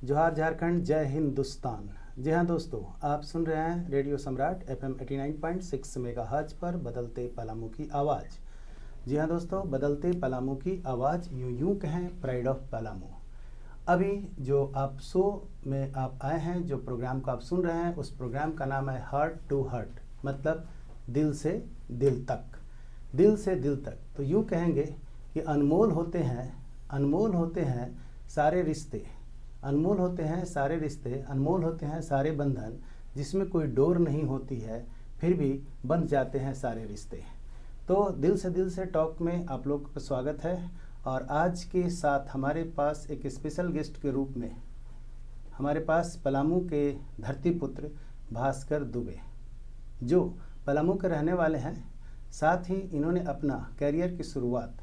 जोहार झारखंड, जय हिंदुस्तान। जी हाँ दोस्तों, आप सुन रहे हैं रेडियो सम्राट FM 89.6 मेगाहर्ट्ज पर बदलते पलामू की आवाज़। जी हाँ दोस्तों, बदलते पलामू की आवाज़, यूं कहें प्राइड ऑफ पलामू। अभी जो आप शो में आप आए हैं, जो प्रोग्राम को आप सुन रहे हैं, उस प्रोग्राम का नाम है हार्ट टू हार्ट, मतलब दिल से दिल तक। दिल से दिल तक तो यूं कहेंगे कि अनमोल होते हैं सारे रिश्ते, अनमोल होते हैं सारे रिश्ते, अनमोल होते हैं सारे बंधन, जिसमें कोई डोर नहीं होती है फिर भी बंध जाते हैं सारे रिश्ते। तो दिल से टॉक में आप लोगों का स्वागत है। और आज के साथ हमारे पास एक स्पेशल गेस्ट के रूप में हमारे पास पलामू के धरती पुत्र भास्कर दुबे, जो पलामू के रहने वाले हैं। साथ ही इन्होंने अपना करियर की शुरुआत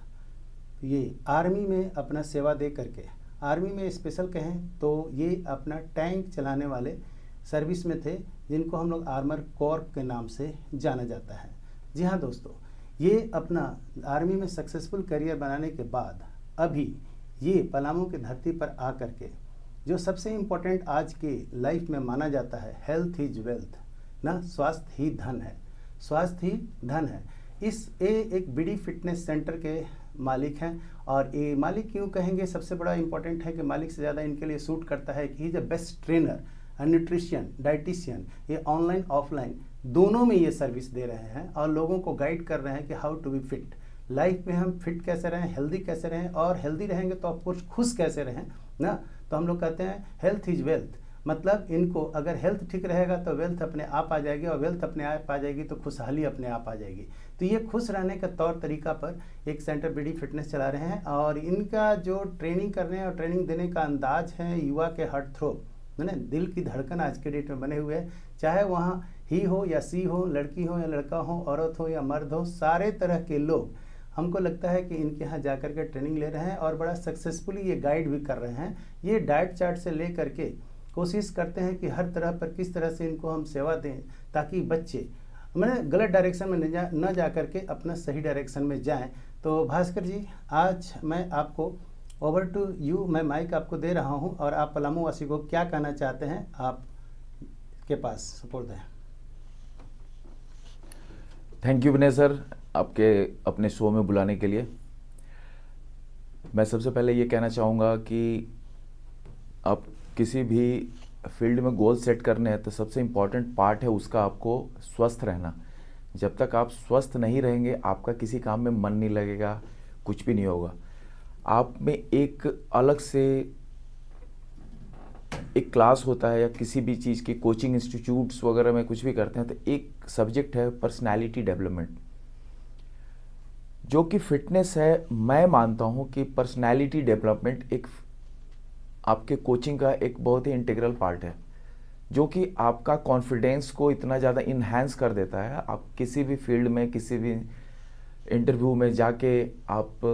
ये आर्मी में अपना सेवा दे करके, आर्मी में स्पेशल कहें तो ये अपना टैंक चलाने वाले सर्विस में थे, जिनको हम लोग आर्मर कॉर्प के नाम से जाना जाता है। जी हाँ दोस्तों, ये अपना आर्मी में सक्सेसफुल करियर बनाने के बाद अभी ये पलामू की धरती पर आ करके जो सबसे इम्पोर्टेंट आज की लाइफ में माना जाता है, हेल्थ इज वेल्थ ना, स्वास्थ्य ही धन है, स्वास्थ्य ही धन है। एक बीडी फिटनेस सेंटर के मालिक हैं। और ये मालिक क्यों कहेंगे, सबसे बड़ा इम्पोर्टेंट है कि मालिक से ज़्यादा इनके लिए सूट करता है कि he is the best trainer, nutrition, dietitian. ये ऑनलाइन ऑफलाइन दोनों में ये सर्विस दे रहे हैं और लोगों को गाइड कर रहे हैं कि how to be fit. Life में हम फिट कैसे रहें, हेल्दी कैसे रहें, और हेल्दी रहेंगे तो ऑफकोर्स खुश कैसे रहें ना। तो हम लोग कहते हैं हेल्थ इज वेल्थ, मतलब इनको अगर हेल्थ ठीक रहेगा तो वेल्थ अपने आप आ जाएगी, और वेल्थ अपने आप आ जाएगी तो खुशहाली अपने आप आ जाएगी। तो ये खुश रहने का तौर तरीका पर एक सेंटर बीडी फिटनेस चला रहे हैं। और इनका जो ट्रेनिंग करने और ट्रेनिंग देने का अंदाज है, युवा के हार्ट थ्रोब मैंने दिल की धड़कन आज के डेट में बने हुए हैं। चाहे वहाँ ही हो या सी हो, लड़की हो या लड़का हो, औरत हो या मर्द हो, सारे तरह के लोग हमको लगता है कि इनके यहाँ जाकर के ट्रेनिंग ले रहे हैं और बड़ा सक्सेसफुली ये गाइड भी कर रहे हैं। ये डाइट चार्ट से ले करके कोशिश करते हैं कि हर तरह पर किस तरह से इनको हम सेवा दें, ताकि बच्चे मैंने गलत डायरेक्शन में न जा करके अपना सही डायरेक्शन में जाएं। तो भास्कर जी, आज मैं आपको ओवर टू यू, मैं माइक आपको दे रहा हूं, और आप पलामू वासी को क्या कहना चाहते हैं, आपके पास सपोर्ट है। थैंक यू विनय सर, आपके अपने शो में बुलाने के लिए। मैं सबसे पहले ये कहना चाहूँगा कि आप किसी भी फील्ड में गोल सेट करने हैं तो सबसे इम्पॉर्टेंट पार्ट है उसका आपको स्वस्थ रहना। जब तक आप स्वस्थ नहीं रहेंगे आपका किसी काम में मन नहीं लगेगा, कुछ भी नहीं होगा। आप में एक अलग से एक क्लास होता है या किसी भी चीज़ की कोचिंग इंस्टीट्यूट्स वगैरह में कुछ भी करते हैं तो एक सब्जेक्ट है पर्सनालिटी डेवलपमेंट, जो कि फिटनेस है। मैं मानता हूँ कि पर्सनालिटी डेवलपमेंट एक आपके कोचिंग का एक बहुत ही इंटीग्रल पार्ट है, जो कि आपका कॉन्फिडेंस को इतना ज़्यादा इन्हांस कर देता है। आप किसी भी फील्ड में, किसी भी इंटरव्यू में जाके आप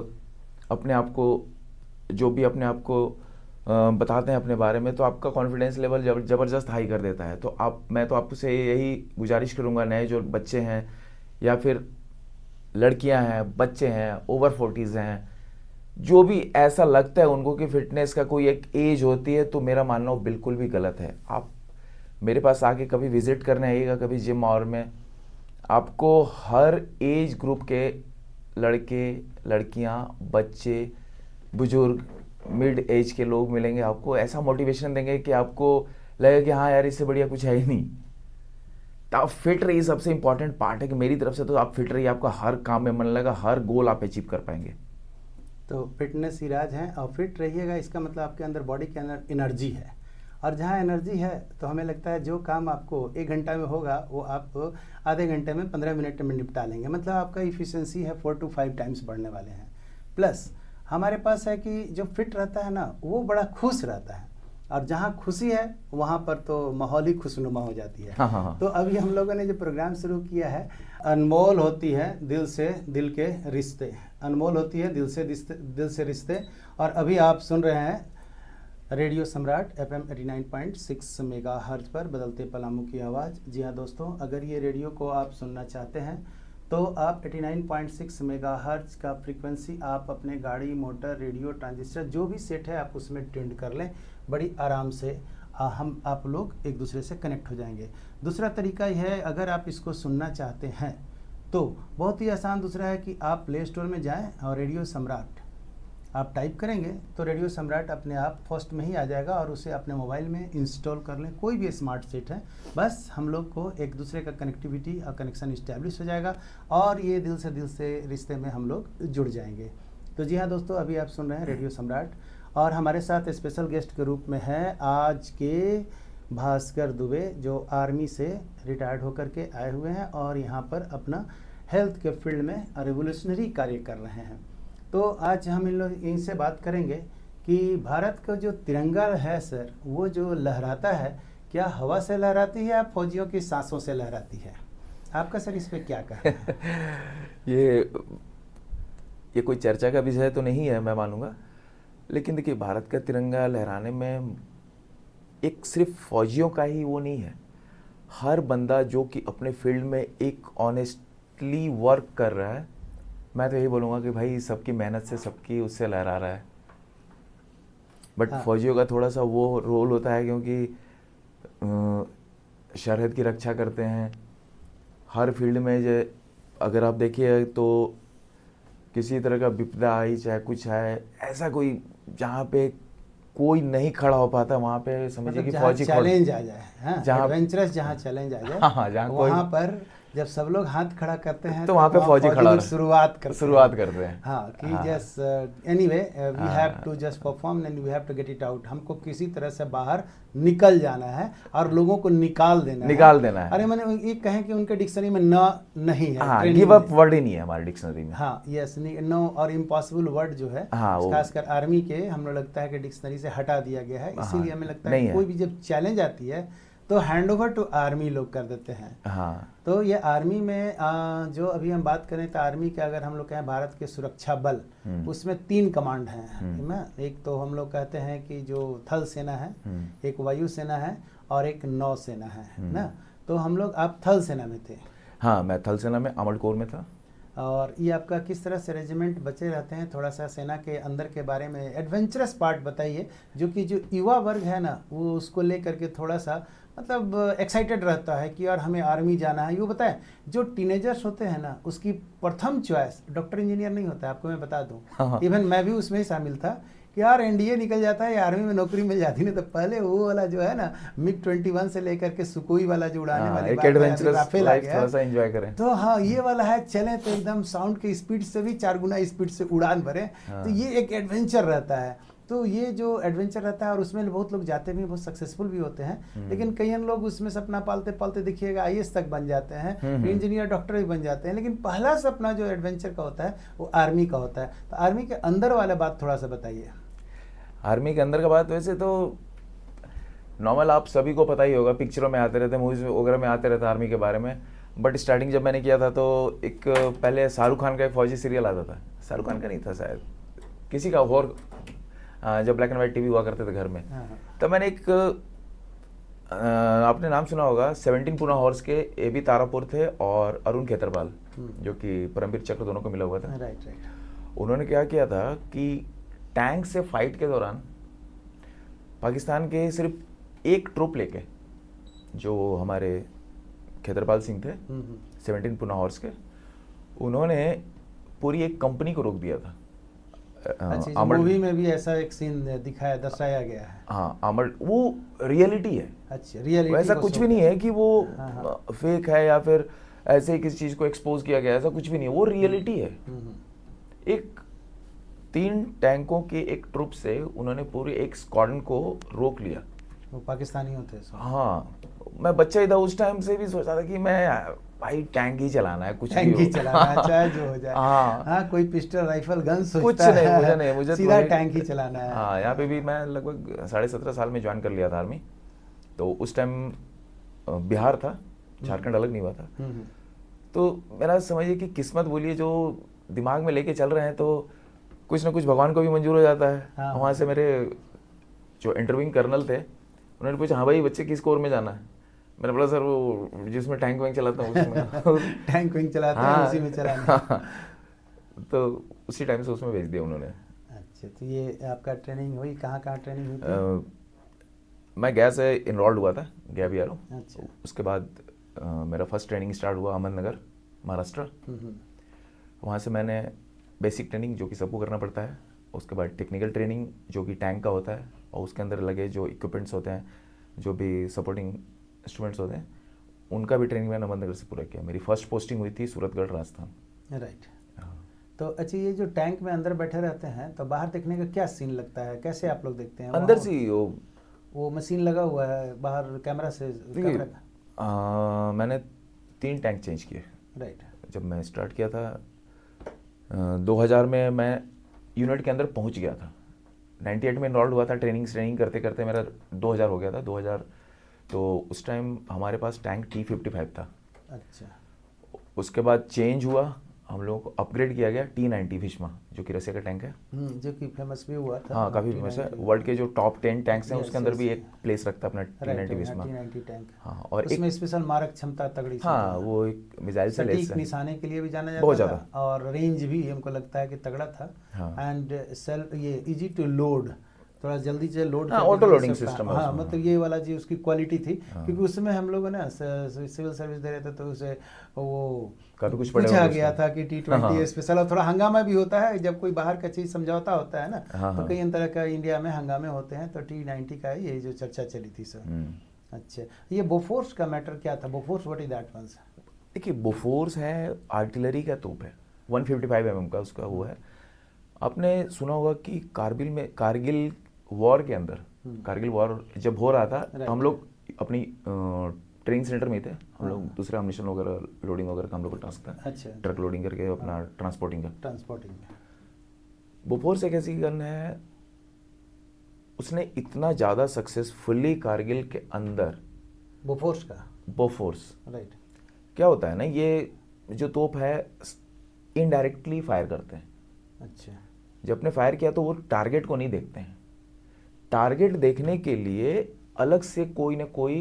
अपने आप को, जो भी अपने आप को बताते हैं अपने बारे में, तो आपका कॉन्फिडेंस लेवल ज़बरदस्त हाई कर देता है। तो मैं तो आपसे यही गुजारिश करूँगा, नए जो बच्चे हैं या फिर लड़कियां हैं, बच्चे हैं, ओवर 40s हैं, जो भी ऐसा लगता है उनको कि फिटनेस का कोई एक एज होती है, तो मेरा मानना बिल्कुल भी गलत है। आप मेरे पास आके कभी विजिट करने आइएगा, कभी जिम और में आपको हर एज ग्रुप के लड़के, लड़कियां, बच्चे, बुजुर्ग, मिड एज के लोग मिलेंगे। आपको ऐसा मोटिवेशन देंगे कि आपको लगेगा कि हाँ यार, इससे बढ़िया कुछ है ही नहीं। तो आप फिट रहिए, सबसे इंपॉर्टेंट पार्ट है कि मेरी तरफ से तो आप फिट रहिए, आपका हर काम में मन लगेगा, हर गोल आप अचीव कर पाएंगे। तो फिटनेस ही राज है, और फिट रहिएगा इसका मतलब आपके अंदर बॉडी के अंदर एनर्जी है, और जहाँ एनर्जी है तो हमें लगता है जो काम आपको 1 घंटा में होगा वो आप आधे घंटे में, 15 मिनट में निपटा लेंगे। मतलब आपका इफ़िशियंसी है 4 to 5 टाइम्स बढ़ने वाले हैं। प्लस हमारे पास है कि जो फिट रहता है ना, वो बड़ा खुश रहता है, और जहाँ खुशी है वहाँ पर तो माहौल ही खुशनुमा हो जाती है। हाँ। तो अभी हम लोगों ने जो प्रोग्राम शुरू किया है, अनमोल होती है दिल से दिल के रिश्ते, अनमोल होती है दिल से रिश्ते। और अभी आप सुन रहे हैं रेडियो सम्राट FM 89.6 मेगाहर्ट्ज पर बदलते पलामू की आवाज़। जी हाँ दोस्तों, अगर ये रेडियो को आप सुनना चाहते हैं तो आप 89.6 मेगाहर्ट्ज का फ्रीक्वेंसी आप अपने गाड़ी, मोटर, रेडियो, ट्रांजिस्टर जो भी सेट है आप उसमें ट्रेंड कर लें, बड़ी आराम से हम आप लोग एक दूसरे से कनेक्ट हो जाएंगे। दूसरा तरीका यह है, अगर आप इसको सुनना चाहते हैं तो बहुत ही आसान दूसरा है कि आप प्ले स्टोर में जाएं और रेडियो सम्राट आप टाइप करेंगे तो रेडियो सम्राट अपने आप फर्स्ट में ही आ जाएगा और उसे अपने मोबाइल में इंस्टॉल कर लें। कोई भी स्मार्ट सेट है, बस हम लोग को एक दूसरे का कनेक्टिविटी और कनेक्शन इस्टेब्लिश हो जाएगा और ये दिल से रिश्ते में हम लोग जुड़ जाएंगे। तो जी हाँ दोस्तों, अभी आप सुन रहे हैं रेडियो सम्राट और हमारे साथ स्पेशल गेस्ट के रूप में है आज के भास्कर दुबे, जो आर्मी से रिटायर्ड होकर के आए हुए हैं और यहाँ पर अपना हेल्थ के फील्ड में रेवोल्यूशनरी कार्य कर रहे हैं। तो आज हम इन लोग इनसे बात करेंगे कि भारत का जो तिरंगा है सर, वो जो लहराता है, क्या हवा से लहराती है या फौजियों की सांसों से लहराती है? आपका सर इस पे क्या कहना है? ये कोई चर्चा का विषय तो नहीं है, मैं मानूंगा, लेकिन देखिए भारत का तिरंगा लहराने में एक सिर्फ फौजियों का ही वो नहीं है। हर बंदा जो कि अपने फील्ड में एक ऑनेस्टली वर्क कर रहा है, मैं तो यही बोलूँगा कि भाई सबकी मेहनत से सबकी उससे लहरा रहा है। बट हाँ। फौजियों का थोड़ा सा वो रोल होता है क्योंकि सरहद की रक्षा करते हैं हर फील्ड में। जो अगर आप देखिए तो किसी तरह का विपदा आई, चाहे कुछ है, ऐसा कोई जहाँ पे कोई नहीं खड़ा हो पाता, वहाँ पे समझिए कि फौजी चैलेंज आ जाए, हाँ, जहाँ एडवेंचरस जहाँ चैलेंज आ जाए, हाँ, जहाँ वहाँ पर जब सब लोग हाथ खड़ा करते हैं तो वहाँ पे फौजी खड़ा शुरुआत करते हैं। हाँ, कि just anyway we have to just perform and we have to get it out. हमको किसी तरह से बाहर निकल जाना है और लोगों को निकाल देना है। अरे मैंने ये कहें कि उनके डिक्शनरी में नहीं है, हाँ, गिव अप वर्ड ही नहीं है हमारे डिक्शनरी में। हाँ, यस, नो और इम्पॉसिबल वर्ड जो है, हाँ, खासकर आर्मी के हम लोग लगता है कि डिक्शनरी से हटा दिया गया है। इसीलिए हमें लगता है कोई भी जब चैलेंज आती है तो हैंड ओवर टू आर्मी लोग कर देते हैं। हाँ। तो ये आर्मी में जो अभी हम बात करें तो आर्मी के अगर हम लोग कहें भारत के सुरक्षा बल, उसमें 3 कमांड हैं। एक तो हम लोग कहते हैं कि जो थल सेना है, एक वायु सेना है और एक नौ सेना है ना। तो हम लोग, आप थल सेना में थे? हाँ, मैं थल सेना में आर्मर्ड कोर में था। और ये आपका किस तरह से रेजिमेंट बचे रहते हैं? थोड़ा सा सेना के अंदर के बारे में एडवेंचरस पार्ट बताइए, जो कि जो युवा वर्ग है ना, वो उसको लेकर के थोड़ा सा मतलब एक्साइटेड रहता है कि यार हमें आर्मी जाना है। ये बताएं, जो टीनेजर्स होते हैं ना, उसकी प्रथम चॉइस डॉक्टर इंजीनियर नहीं होता है, आपको मैं बता दूं। इवन मैं भी उसमें ही शामिल था कि यार एनडीए निकल जाता है या आर्मी में नौकरी मिल जाती है। तो पहले वो वाला जो है ना, मिग 21 से लेकर के सुकोई वाला जो उड़ाने वाली एक एडवेंचरस लाइफ थोड़ा सा एंजॉय करें। तो हाँ, ये वाला है, चले तो एकदम साउंड के स्पीड से भी 4 गुना स्पीड से उड़ान भरे। तो ये एक एडवेंचर रहता है। तो ये जो एडवेंचर रहता है, और उसमें बहुत लोग जाते भी, बहुत सक्सेसफुल भी होते हैं, लेकिन कई लोग उसमें सपना पालते पालते देखिएगा IAS तक बन जाते हैं, इंजीनियर, डॉक्टर भी बन जाते हैं, लेकिन पहला सपना जो एडवेंचर का होता है वो आर्मी का होता है। तो आर्मी के अंदर वाला बात थोड़ा सा बताइए। आर्मी के अंदर का बात वैसे तो नॉर्मल आप सभी को पता ही होगा, पिक्चरों में आते रहते, मूवीज वगैरह में आते रहता आर्मी के बारे में। बट स्टार्टिंग जब मैंने किया था तो एक पहले शाहरुख खान का एक फौजी सीरियल आता था, शाहरुख खान का नहीं था शायद, किसी का और, जब ब्लैक एंड व्हाइट टीवी हुआ करते थे घर में। तब मैंने एक आपने नाम सुना होगा, 17 पूना हॉर्स के AB तारापुर थे और अरुण खेतरपाल, जो कि परमवीर चक्र दोनों को मिला हुआ था। राइट। उन्होंने क्या किया था कि टैंक से फाइट के दौरान पाकिस्तान के सिर्फ एक ट्रूप लेके, जो हमारे खेतरपाल सिंह थे 17 पूना हॉर्स के, उन्होंने पूरी एक कंपनी को रोक दिया था। अच्छा, मूवी में भी ऐसा एक सीन दर्शाया गया है। हाँ, आर्मर्ड, वो रियलिटी है। अच्छा, रियलिटी, वैसा कुछ भी नहीं है कि वो फेक है या फिर ऐसे ही किसी चीज को एक्सपोज किया गया, ऐसा कुछ भी नहीं है, वो रियलिटी है। एक 3 टैंकों के एक ट्रुप से उन्होंने पूरी एक स्क्वाड्रन को रोक लिया। वो पाकिस्तानी होते? हाँ, मैं बच्चा ही था उस टाइम से भी सोचा था कि मैं भाई टैंक ही चलाना है, कुछ टैंक ही चलाना है, चाहे जो हो जाए। हाँ, कोई पिस्टल, राइफल, गन कुछ नहीं, मुझे सीधा टैंक ही चलाना है। हाँ, यहाँ पे भी मैं लगभग 17.5 साल में ज्वाइन कर लिया था आर्मी। तो उस टाइम बिहार था, झारखंड अलग नहीं हुआ था। तो मेरा समझिए कि किस्मत बोलिए, जो दिमाग में लेके चल रहे हैं, तो कुछ ना कुछ भगवान को भी मंजूर हो जाता है। वहाँ से मेरे जो इंटरव्यूइंग कर्नल थे, उन्होंने पूछा, हाँ भाई बच्चे किस कोर में जाना है? मैंने बोला सर वो जिसमें टैंक वैंक चलाता हूँ उसमें टैंक विंग चलाते हैं उसी में चलाना। तो उसी टाइम से उसमें भेज दिया उन्होंने। अच्छा, तो ये आपका ट्रेनिंग हुई कहाँ कहाँ ट्रेनिंग हुई थी? मैं गया से इनरोल्ड हुआ था, गया भी आ रहा हूँ। अच्छा। उसके बाद मेरा फर्स्ट ट्रेनिंग स्टार्ट हुआ अहमदनगर, महाराष्ट्र। वहाँ से मैंने बेसिक ट्रेनिंग जो कि सबको करना पड़ता है, उसके बाद टेक्निकल ट्रेनिंग जो कि टैंक का होता है, और उसके अंदर लगे जो इक्विपमेंट्स होते हैं, जो भी सपोर्टिंग इंस्ट्रूमेंट्स होते हैं, उनका भी ट्रेनिंग मैंने अहमदनगर से पूरा किया। मेरी फर्स्ट पोस्टिंग हुई थी सूरतगढ़, राजस्थान। राइट। तो अच्छा, ये जो टैंक में अंदर बैठे रहते हैं तो बाहर देखने का क्या सीन लगता है, कैसे आप लोग देखते हैं? अंदर से ही वो मशीन लगा हुआ है बाहर कैमरा से? कैमरा का मैंने 3 टैंक चेंज किए। राइट। जब मैं स्टार्ट किया था 2000 में मैं यूनिट के अंदर पहुंच गया था। 98 में इनरोल्ड हुआ था, ट्रेनिंग करते करते मेरा 2000 हो गया था। 2000 तो उस टाइम हमारे पास टैंक T55 था। अच्छा। उसके बाद चेंज हुआ, हम लोगों को अपग्रेड किया गया T90 भीष्मा, जो कि रसिया का टैंक है। जो कि फेमस भी हुआ था। हाँ, काफ़ी फेमस है। वर्ल्ड के जो टॉप 10 टैंक्स हैं उसके अंदर भी एक प्लेस रखता है अपना T90 भीष्मा। T90 tank. हाँ, और उसमें स्पेशल मारक क्षमता तगड़ी। हाँ, वो एक मिसाइल से लैस सटीक है, निशाने के लिए भी जाना जाता बहुत था, ज़्यादा। और रेंज भी हमको लगता है कि तगड़ा था। हाँ। एंड सेल्फ ये इजी टू लोड, थोड़ा जल्दी से लोड। हाँ, ऑटो लोडिंग सिस्टम है हाँ, उसमें। मतलब ये वाला जी उसकी क्वालिटी थी। हाँ। क्योंकि उसमें हम लोगों ने सिविल सर्विस दे रहे थे, तो उसे वो काफी कुछ पड़े पूछा होंगे गया उसमें। था कि T20 स्पेशल, और थोड़ा हंगामा भी होता है जब कोई बाहर का चीज़ समझौता होता है ना। हाँ, तो हाँ। कई तरह का इंडिया में हंगामे होते हैं, तो T90 का ये जो चर्चा चली थी सर। अच्छा, ये बोफोर्स का मैटर क्या था? Bofors, what is that once? देखिए, बोफोर्स है आर्टिलरी का तोप है, 155 mm का उसका वो है। आपने सुना होगा कि कारगिल वॉर के अंदर, कारगिल वॉर जब हो रहा था तो हम लोग अपनी ट्रेनिंग सेंटर में ही थे। हम लोग दूसरे एमिशन वगैरह लोडिंग वगैरह का हम लोग का टास्क था। अच्छा। ट्रक लोडिंग करके अपना ट्रांसपोर्टिंग का। ट्रांसपोर्टिंग। बोफोर्स एक ऐसी गन है, उसने इतना ज़्यादा सक्सेसफुली कारगिल के अंदर। बोफोर्स का? Bofors right. क्या होता है ना, ये जो तोप है इनडायरेक्टली फायर करते हैं। अच्छा। जब आपने फायर किया तो वो टारगेट को नहीं देखते हैं। टारगेट देखने के लिए अलग से कोई ना कोई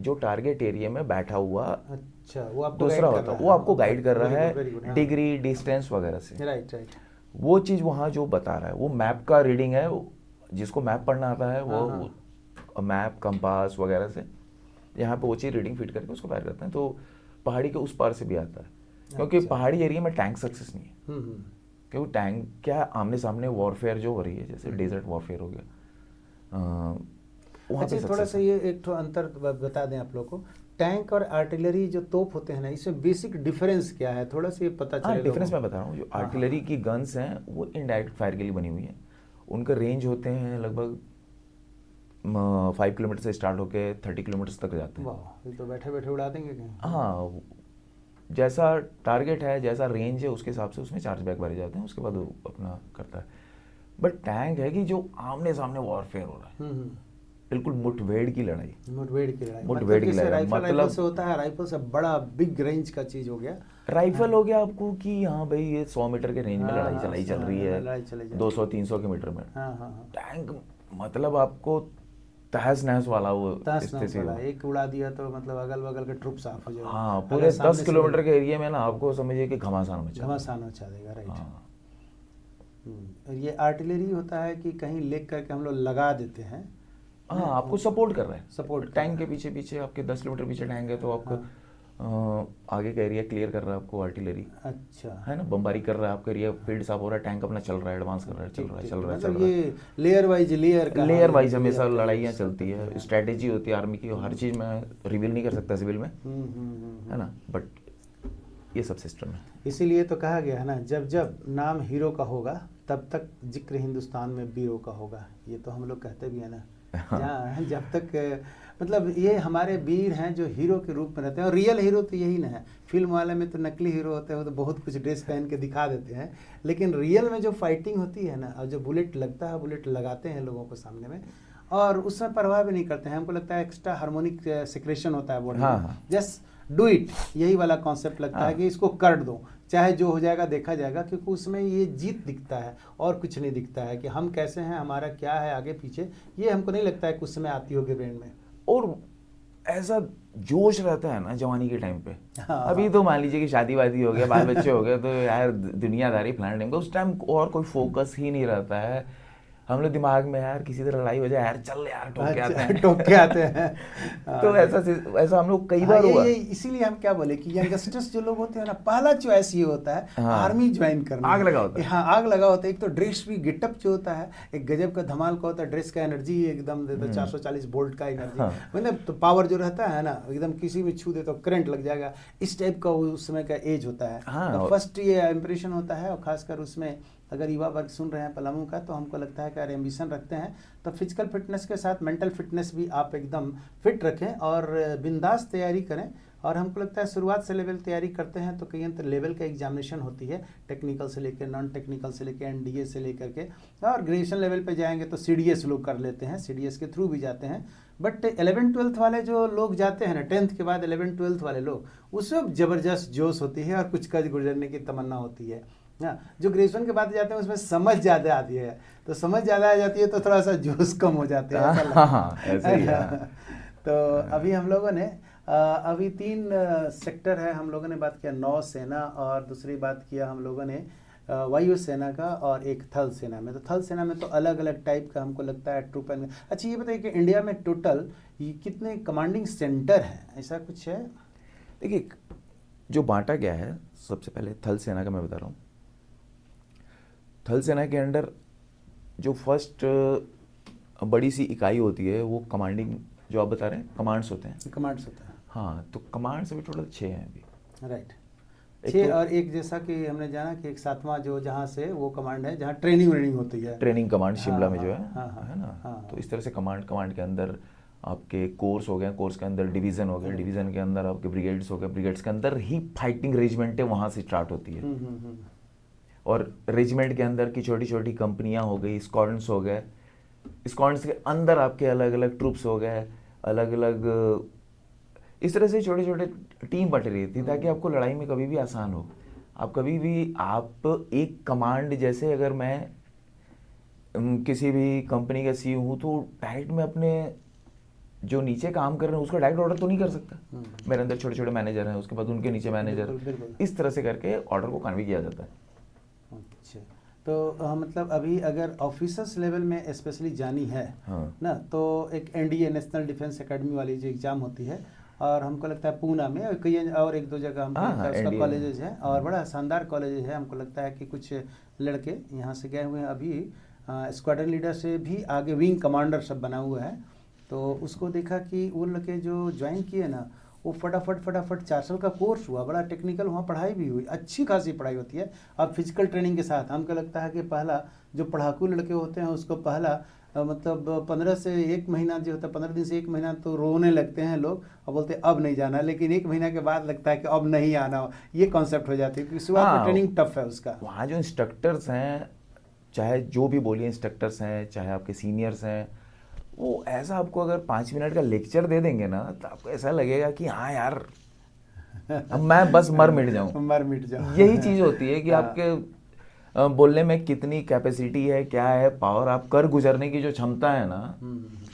जो टारगेट एरिया में बैठा हुआ, अच्छा, वो आपको दूसरा गाइड कर होता रहा है, वो आपको गाइड कर रहा Very good, है हाँ। डिग्री डिस्टेंस वगैरह से। Right right. वो चीज़ वहाँ जो बता रहा है वो मैप का रीडिंग है। जिसको मैप पढ़ना आता है वो मैप कंपास वगैरह से यहाँ पे वो चीज़ रीडिंग फीड करके उसको फायर करते हैं। तो पहाड़ी के उस पार से भी आता है, क्योंकि पहाड़ी एरिया में टैंक सक्सेस नहीं है। क्योंकि टैंक क्या, आमने सामने वॉरफेयर जो हो रही है, जैसे डेजर्ट वॉरफेयर हो गया, वहाँ पे अच्छा, थोड़ा सा ये एक तो अंतर बता दें आप लोग को, टैंक और आर्टिलरी जो तोप होते हैं ना, इसमें बेसिक डिफरेंस क्या है? थोड़ा सा ये पता चले। हाँ, डिफरेंस मैं बता रहा हूँ। जो आर्टिलरी की गन्स हैं वो इनडायरेक्ट फायर के लिए बनी हुई हैं। उनका रेंज होते हैं लगभग 5 किलोमीटर से स्टार्ट होकर 30 किलोमीटर तक जाते हैं। वाह, ये तो बैठे बैठे उड़ा देंगे कहीं। हाँ, जैसा टारगेट है, जैसा रेंज है, उसके हिसाब से उसमें चार्ज बैक भरे जाते हैं, उसके बाद वो अपना करता है। बट टैंक है कि जो आमने सामने वॉरफेयर हो रहा है, बिल्कुल मुठभेड़ की लड़ाई। मुठभेड़ की लड़ाई, मुठभेड़ की लड़ाई राइफल से होता है, राइफल से बड़ा बिग रेंज का चीज हो गया। राइफल हो गया आपको कि हाँ भाई ये 100 मीटर के रेंज में लड़ाई चल रही है, 200-300 के मीटर में। टैंक मतलब आपको तहस नहस वाला वो स्थिति हो। एक उड़ा दिया तो मतलब अगल बगल के ट्रुप साफ हो जाएगा। हाँ, पूरे 10 किलोमीटर के एरिया में ना आपको समझिए कि घमासान मचा देगा। राइट। ये आर्टिलरी होता है कि कहीं लेग करके हम लोग लगा देते हैं। हाँ, आपको सपोर्ट कर रहे हैं। सपोर्ट टैंक के पीछे पीछे आपके 10 किलोमीटर पीछे टैंक है, तो आपको आगे का एरिया क्लियर कर रहा है आपको आर्टिलरी। अच्छा, है ना, बम्बारी कर रहा है आपका एरिया, फील्ड साफ हो रहा है, टैंक अपना चल रहा है, एडवांस कर रहा है, चल रहा है। ये लेयर वाइज हमेशा लड़ाइयाँ चलती है, स्ट्रेटेजी होती है आर्मी की, हर चीज़ में रिवील नहीं कर सकता सिविल में, है ना, बट ये सब सिस्टम है। इसीलिए तो कहा गया है ना, जब जब नाम हीरो का होगा तब तक जिक्र हिंदुस्तान में वीरों का होगा। ये तो हम लोग कहते भी है ना, जहाँ जब तक मतलब ये हमारे वीर हैं जो हीरो के रूप में रहते हैं। और रियल हीरो तो यही ना है, फिल्म वाले में तो नकली हीरो होते हैं, वो तो बहुत कुछ ड्रेस पहन के दिखा देते हैं, लेकिन रियल में जो फाइटिंग होती है ना, और जो बुलेट लगता है, बुलेट लगाते हैं लोगों को सामने में, और उसमें परवाह भी नहीं करते हैं। हमको लगता है एक्स्ट्रा हार्मोनिक सिक्रेशन होता है बॉडी में, जस्ट डू इट, यही वाला कॉन्सेप्ट लगता है कि इसको कर दो, चाहे जो हो जाएगा देखा जाएगा, क्योंकि उसमें ये जीत दिखता है और कुछ नहीं दिखता है कि हम कैसे हैं, हमारा क्या है आगे पीछे, ये हमको नहीं लगता है कुछ समय आती होगी ब्रेन में। और ऐसा जोश रहता है ना जवानी के टाइम पे। हाँ। अभी तो मान लीजिए कि शादी वादी हो गया, बाल बच्चे हो गए, तो यार दुनियादारी फलाने टाइम का उस टाइम और कोई फोकस ही नहीं रहता है। हम लोग दिमाग में यार किसी तरह लड़ाई हो जाए, यार चल यार ठोक के आते हैं, ठोक के आते हैं। तो ऐसा ऐसा हम लोग कई बार हुआ। ये इसीलिए हम क्या बोले कि यंगस्टर्स जो लोग होते हैं ना, पहला चॉइस ये होता है हाँ। आर्मी ज्वाइन करना। आग लगा होता है। हाँ, आग लगा होता है। एक तो ड्रेस भी गेटअप जो होता है एक गजब का धमाल का होता है। ड्रेस का एनर्जी एकदम देता है 440 वोल्ट का एनर्जी, हाँ। मतलब तो पावर जो रहता है ना, एकदम किसी भी छू दे तो करंट लग जाएगा, इस टाइप का उस समय का एज होता है। हाँ। तो फर्स्ट ये इम्प्रेशन होता है, और खासकर उसमें अगर युवा वर्ग सुन रहे हैं पलामू का, तो हमको लगता है कि अगर एम्बिशन रखते हैं तो फिजिकल फिटनेस के साथ मेंटल फिटनेस भी आप एकदम फिट रखें और बिंदास तैयारी करें। और हमको लगता है शुरुआत से लेवल तैयारी करते हैं तो कई अंतर लेवल का एग्जामिनेशन होती है, टेक्निकल से लेकर नॉन टेक्निकल से लेकर एनडीए से लेकर के, और ग्रेजुएशन लेवल पे जाएंगे तो सीडीएस लोग कर लेते हैं, सीडीएस के थ्रू भी जाते हैं। बट 11th-12th वाले जो लोग जाते हैं ना, 10th के बाद 11th-12th वाले लोग, उसमें ज़बरदस्त जोश होती है और कुछ कद गुजरने की तमन्ना होती है। हाँ, जो ग्रेजुएशन के बाद जाते हैं उसमें समझ ज़्यादा आती है, तो समझ ज़्यादा आ जाती है तो थोड़ा सा जोश कम हो जाते हैं, ऐसा लगता है। ऐसे ही है। तो अभी हम लोगों ने अभी 3 सेक्टर है, हम लोगों ने बात किया नौसेना, और दूसरी बात किया हम लोगों ने वायुसेना का, और एक थल सेना में। तो थल सेना में तो अलग अलग टाइप का हमको लगता है ट्रूप एंड। अच्छा ये बताइए कि इंडिया में टोटल कितने कमांडिंग सेंटर हैं, ऐसा कुछ है? देखिए, जो बांटा गया है, सबसे पहले थल सेना का मैं बता रहा हूँ। थल सेना के अंडर जो फर्स्ट बड़ी सी इकाई होती है वो कमांडिंग, जो आप बता रहे हैं कमांड्स होते हैं। कमांड्स होता है, हाँ, तो कमांड्स अभी टोटल 6 हैं अभी। राइट। एक 6 तो- और एक जैसा कि हमने जाना कि एक 7वां जो जहाँ से वो कमांड है जहाँ ट्रेनिंग होती है, ट्रेनिंग कमांड शिमला में हाँ, जो है हाँ, हाँ, है ना। हाँ। तो इस तरह से कमांड के अंदर आपके कोर्स हो गए, कोर्स के अंदर डिवीज़न हो गए, डिवीज़न के अंदर आपके ब्रिगेड्स हो गए, ब्रिगेड्स के अंदर ही फाइटिंग रेजिमेंटें वहाँ से स्टार्ट होती है। और रेजिमेंट के अंदर की छोटी छोटी कंपनियां हो गई, स्क्वाड्रन्स हो गए, स्क्वाड्रन्स के अंदर आपके अलग अलग ट्रूप्स हो गए, अलग अलग इस तरह से छोटे छोटे टीम बट रही थी ताकि आपको लड़ाई में कभी भी आसान हो। आप कभी भी आप एक कमांड, जैसे अगर मैं किसी भी कंपनी का सीईओ हूँ तो डायरेक्ट मैं अपने जो नीचे काम कर रहे हैं उसको डायरेक्ट ऑर्डर तो नहीं कर सकता। मेरे अंदर छोटे छोटे मैनेजर हैं, उसके बाद उनके नीचे मैनेजर, बिल्कुल। इस तरह से करके ऑर्डर को कन्वे किया जाता है। अच्छा, तो मतलब अभी अगर ऑफिसर्स लेवल में स्पेशली जानी है, हाँ। ना, तो एक एनडीए नेशनल डिफेंस एकेडमी वाली जो एग्ज़ाम होती है, और हमको लगता है पूना में और कई और 1-2 जगह हमको लगता है उसका NDA कॉलेजेस है, और बड़ा शानदार कॉलेज है। हमको लगता है कि कुछ लड़के यहाँ से गए हुए हैं अभी, स्क्वाड्रन लीडर से भी आगे विंग कमांडर सब बना हुआ है। तो उसको देखा कि वो लड़के जो ज्वाइन किए ना, वो फटाफट 4 साल का कोर्स हुआ, बड़ा टेक्निकल वहाँ पढ़ाई भी हुई, अच्छी खासी पढ़ाई होती है। अब फिजिकल ट्रेनिंग के साथ हमको लगता है कि पहला जो पढ़ाकू लड़के होते हैं उसको पहला मतलब 15 से 1 महीना जो होता है, 15 दिन से 1 महीना तो रोने लगते हैं लोग और बोलते हैं अब नहीं जाना, लेकिन 1 महीना के बाद लगता है कि अब नहीं आना, ये कॉन्सेप्ट हो जाती है क्योंकि शुरुआत में ट्रेनिंग टफ है उसका। वहाँ जो इंस्ट्रक्टर्स हैं, चाहे जो भी बोलिए इंस्ट्रक्टर्स हैं, चाहे आपके सीनियर्स हैं, वो ऐसा आपको अगर 5 मिनट का लेक्चर दे देंगे ना तो आपको ऐसा लगेगा कि हाँ यार अब मैं बस मर मिट जाऊं। यही चीज़ होती है कि आपके बोलने में कितनी कैपेसिटी है, क्या है पावर, आप कर गुजरने की जो क्षमता है ना,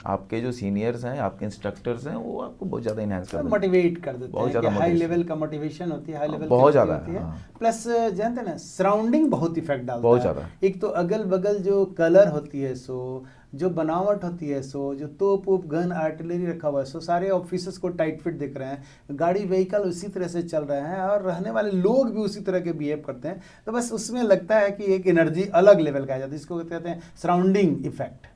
आपके जो सीनियर्स हैं, आपके इंस्ट्रक्टर्स हैं, वो आपको बहुत ज़्यादा इनहेंस कर देते हैं, मोटिवेट कर देते बहुत हैं। ज़्यादा हाई लेवल का मोटिवेशन होती है, हाई लेवल बहुत ज़्यादा होती है। हाँ। प्लस जानते हैं ना, सराउंडिंग बहुत इफेक्ट डालता बहुत है। ज़्यादा। एक तो अगल बगल जो कलर होती है, सो जो बनावट होती है, सो जो तोप वोप गन आर्टिलरी रखा हुआ है, सो सारे ऑफिसर्स को टाइट फिट दिख रहे हैं, गाड़ी व्हीकल उसी तरह से चल रहे हैं और रहने वाले लोग भी उसी तरह के बिहेव करते हैं। तो बस उसमें लगता है कि एक एनर्जी अलग लेवल का आ जाती है, इसको कहते हैं सराउंडिंग इफेक्ट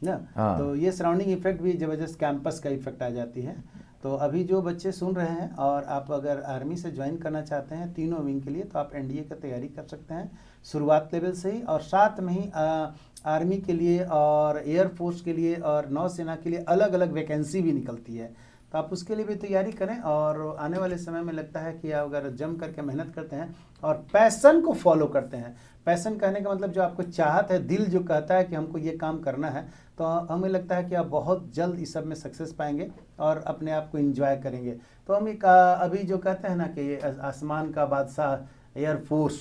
ना। हाँ। तो ये सराउंडिंग इफेक्ट भी जबरदस्त कैंपस का इफेक्ट आ जाती है। तो अभी जो बच्चे सुन रहे हैं और आप अगर आर्मी से ज्वाइन करना चाहते हैं तीनों विंग के लिए, तो आप एनडीए का तैयारी कर सकते हैं शुरुआत लेवल से ही, और साथ में ही आर्मी के लिए और एयरफोर्स के लिए और नौसेना के लिए अलग अलग वैकेंसी भी निकलती है, तो आप उसके लिए भी तैयारी करें। और आने वाले समय में लगता है कि आप अगर जम करके मेहनत करते हैं और पैशन को फॉलो करते हैं, पैशन कहने का मतलब जो आपको चाहत है, दिल जो कहता है कि हमको ये काम करना है, तो हमें लगता है कि आप बहुत जल्द इस सब में सक्सेस पाएंगे और अपने आप को एंजॉय करेंगे। तो हम एक अभी जो कहते हैं ना कि ये आसमान का बादशाह एयरफोर्स,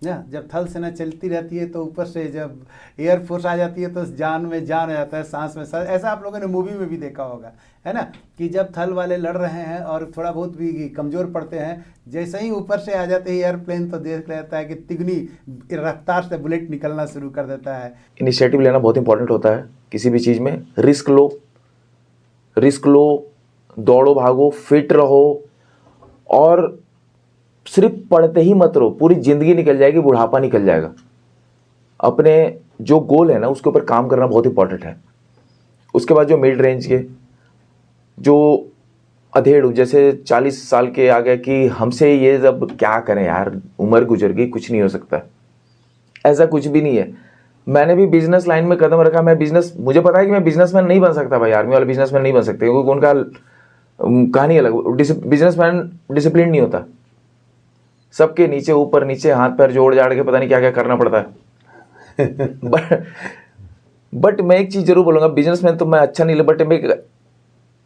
जब थल सेना चलती रहती है तो ऊपर से जब एयरफोर्स आ जाती है तो जान में जान आ जाता है, सांस में सांस। ऐसा आप लोगों ने मूवी में भी देखा होगा, है ना, कि जब थल वाले लड़ रहे हैं और थोड़ा बहुत भी कमज़ोर पड़ते हैं, जैसे ही ऊपर से आ जाते हैं एयरप्लेन तो देख लेता है कि तिगनी रफ्तार से बुलेट निकलना शुरू कर देता है। इनिशिएटिव लेना बहुत इंपॉर्टेंट होता है किसी भी चीज़ में। रिस्क लो, दौड़ो भागो, फिट रहो, और सिर्फ पढ़ते ही मत रहो, पूरी ज़िंदगी निकल जाएगी, बुढ़ापा निकल जाएगा। अपने जो गोल है ना उसके ऊपर काम करना बहुत इंपॉर्टेंट है। उसके बाद जो मिड रेंज के जो अधेड़ जैसे 40 साल के आ गए कि हमसे ये जब क्या करें यार, उम्र गुजर गई, कुछ नहीं हो सकता। ऐसा कुछ भी नहीं है। मैंने भी बिजनेस लाइन में कदम रखा। मुझे पता है कि मैं बिजनेसमैन नहीं बन सकता भाई, आर्मी वाला बिजनेसमैन नहीं बन सकते, क्योंकि उनका कहानी अलग। बिजनेसमैन डिसिप्लिन नहीं होता, सबके नीचे ऊपर नीचे हाथ पैर जोड़ जाड़ के पता नहीं क्या क्या करना पड़ता है। बट मैं एक चीज जरूर बोलूंगा, बिजनेसमैन तो मैं अच्छा नहीं लगा, बट मैं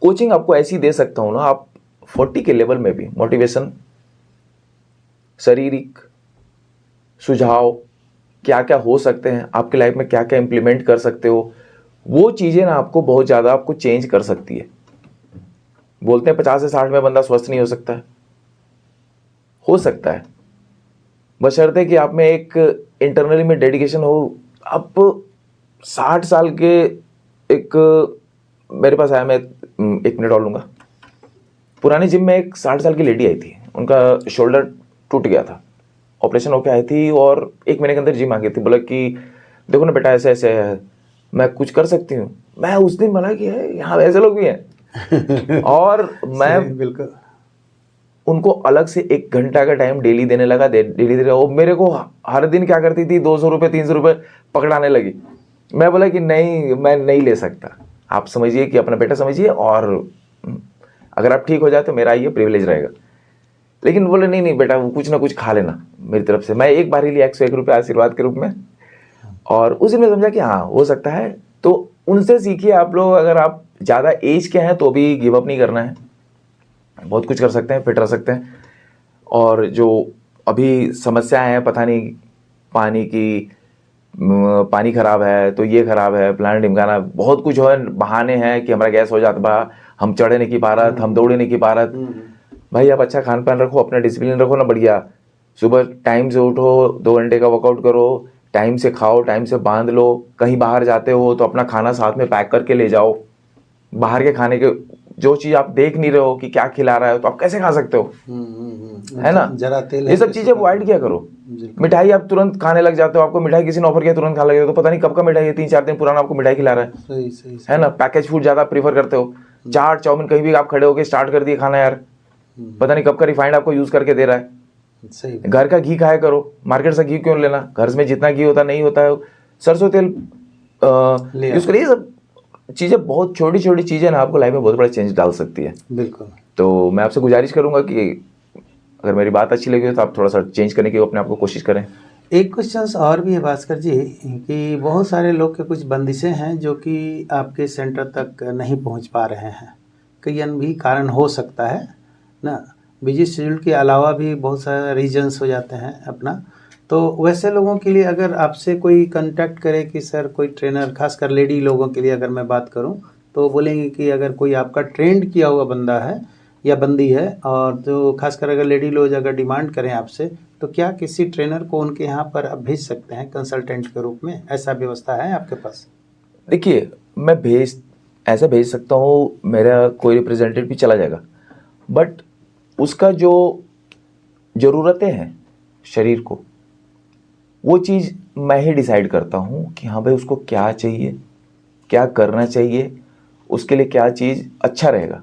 कोचिंग आपको ऐसी दे सकता हूं ना, आप 40 के लेवल में भी मोटिवेशन, शारीरिक सुझाव, क्या क्या हो सकते हैं आपकी लाइफ में, क्या क्या इंप्लीमेंट कर सकते हो, वो चीजें ना आपको बहुत ज्यादा आपको चेंज कर सकती है। बोलते हैं 50 से 60 में बंदा स्वस्थ नहीं हो सकता है, बशर्ते कि आप में एक इंटरनली में डेडिकेशन हो। आप 60 साल के एक मेरे पास आया, मैं 1 मिनट और लूंगा। पुराने जिम में एक 60 साल की लेडी आई थी, उनका शोल्डर टूट गया था, ऑपरेशन होके आई थी, और 1 महीने के अंदर जिम आ गई थी। बोला कि देखो ना बेटा, ऐसे ऐसे है, मैं कुछ कर सकती हूँ। मैं उस दिन बोला कि यहाँ ऐसे लोग भी हैं। और मैं बिल्कुल उनको अलग से 1 घंटा का टाइम डेली देने लगा। डेली दे रहा, वो मेरे को हर दिन क्या करती थी, 200 रुपये 300 रुपये पकड़ाने लगी। मैं बोला कि नहीं, मैं नहीं ले सकता, आप समझिए कि अपना बेटा समझिए, और अगर आप ठीक हो जाए तो मेरा ये प्रिविलेज रहेगा। लेकिन बोले नहीं बेटा, वो कुछ ना कुछ खा लेना मेरी तरफ से। मैं एक बार ही लिया 101 रुपये आशीर्वाद के रूप में, और उस दिन मैं समझा कि हाँ हो सकता है। तो उनसे सीखिए आप लोग। अगर आप ज़्यादा एज के हैं तो भी गिव अप नहीं करना है, बहुत कुछ कर सकते हैं, फिट रह सकते हैं। और जो अभी समस्याएं हैं, पता नहीं पानी की, पानी खराब है तो ये खराब है, प्लान ढिमकाना, बहुत कुछ है, बहाने हैं कि हमारा गैस हो जाता बा, हम चढ़े नहीं की पारत, हम दौड़े नहीं की पारत। भाई आप अच्छा खान पान रखो, अपना डिसिप्लिन रखो ना बढ़िया। सुबह टाइम से उठो, 2 घंटे का वर्कआउट करो, टाइम से खाओ, टाइम से बांध लो। कहीं बाहर जाते हो तो अपना खाना साथ में पैक करके ले जाओ। बाहर के खाने के जो चीज आप देख नहीं रहे हो कि क्या खिला रहा है, तो आप कैसे खा सकते हो, है ना। जरा तेल, ये सब चीजें अवॉइड किया करो। मिठाई आप तुरंत खाने लग जाते हो, आपको मिठाई किसी ने ऑफर किया तुरंत खाने लगे तो पता नहीं कब का मिठाई है, 3-4 दिन पुराना आपको मिठाई खिला रहा है। सही है ना। पैकेज फूड ज्यादा प्रीफर करते हो, चाट चाउमीन कहीं भी आप खड़े होके स्टार्ट कर दिए खाना, यार पता नहीं कब का रिफाइंड आपको यूज करके दे रहा है। सही। घर का घी खाया करो, मार्केट से घी क्यों लेना, घर में जितना घी होता नहीं होता है, सरसों तेल यूज करिए। सब चीजें, बहुत छोटी छोटी चीजें ना आपको लाइफ में बहुत बड़ा चेंज डाल सकती है। बिल्कुल। तो मैं आपसे गुजारिश करूंगा कि अगर मेरी बात अच्छी लगी हो तो आप थोड़ा सा चेंज करने की अपने आप को कोशिश करें। एक क्वेश्चन और भी है भास्कर जी, कि बहुत सारे लोग के कुछ बंदिशें हैं जो कि आपके सेंटर तक नहीं पहुंच पा रहे हैं, कई अन्य भी कारण हो सकता है ना, बिजी शेड्यूल के अलावा भी बहुत सारे रीजंस हो जाते हैं अपना। तो वैसे लोगों के लिए अगर आपसे कोई कांटेक्ट करे कि सर कोई ट्रेनर, खासकर लेडी लोगों के लिए अगर मैं बात करूं, तो बोलेंगे कि अगर कोई आपका ट्रेंड किया हुआ बंदा है या बंदी है, और जो खासकर अगर लेडी लोग अगर डिमांड करें आपसे, तो क्या किसी ट्रेनर को उनके यहाँ पर आप भेज सकते हैं कंसल्टेंट के रूप में? ऐसा व्यवस्था है आपके पास? देखिए, मैं ऐसा भेज सकता हूँ, मेरा कोई रिप्रेजेंटेटिव भी चला जाएगा, बट उसका जो ज़रूरतें हैं शरीर को, वो चीज़ मैं ही डिसाइड करता हूँ कि हाँ भाई उसको क्या चाहिए, क्या करना चाहिए, उसके लिए क्या चीज़ अच्छा रहेगा।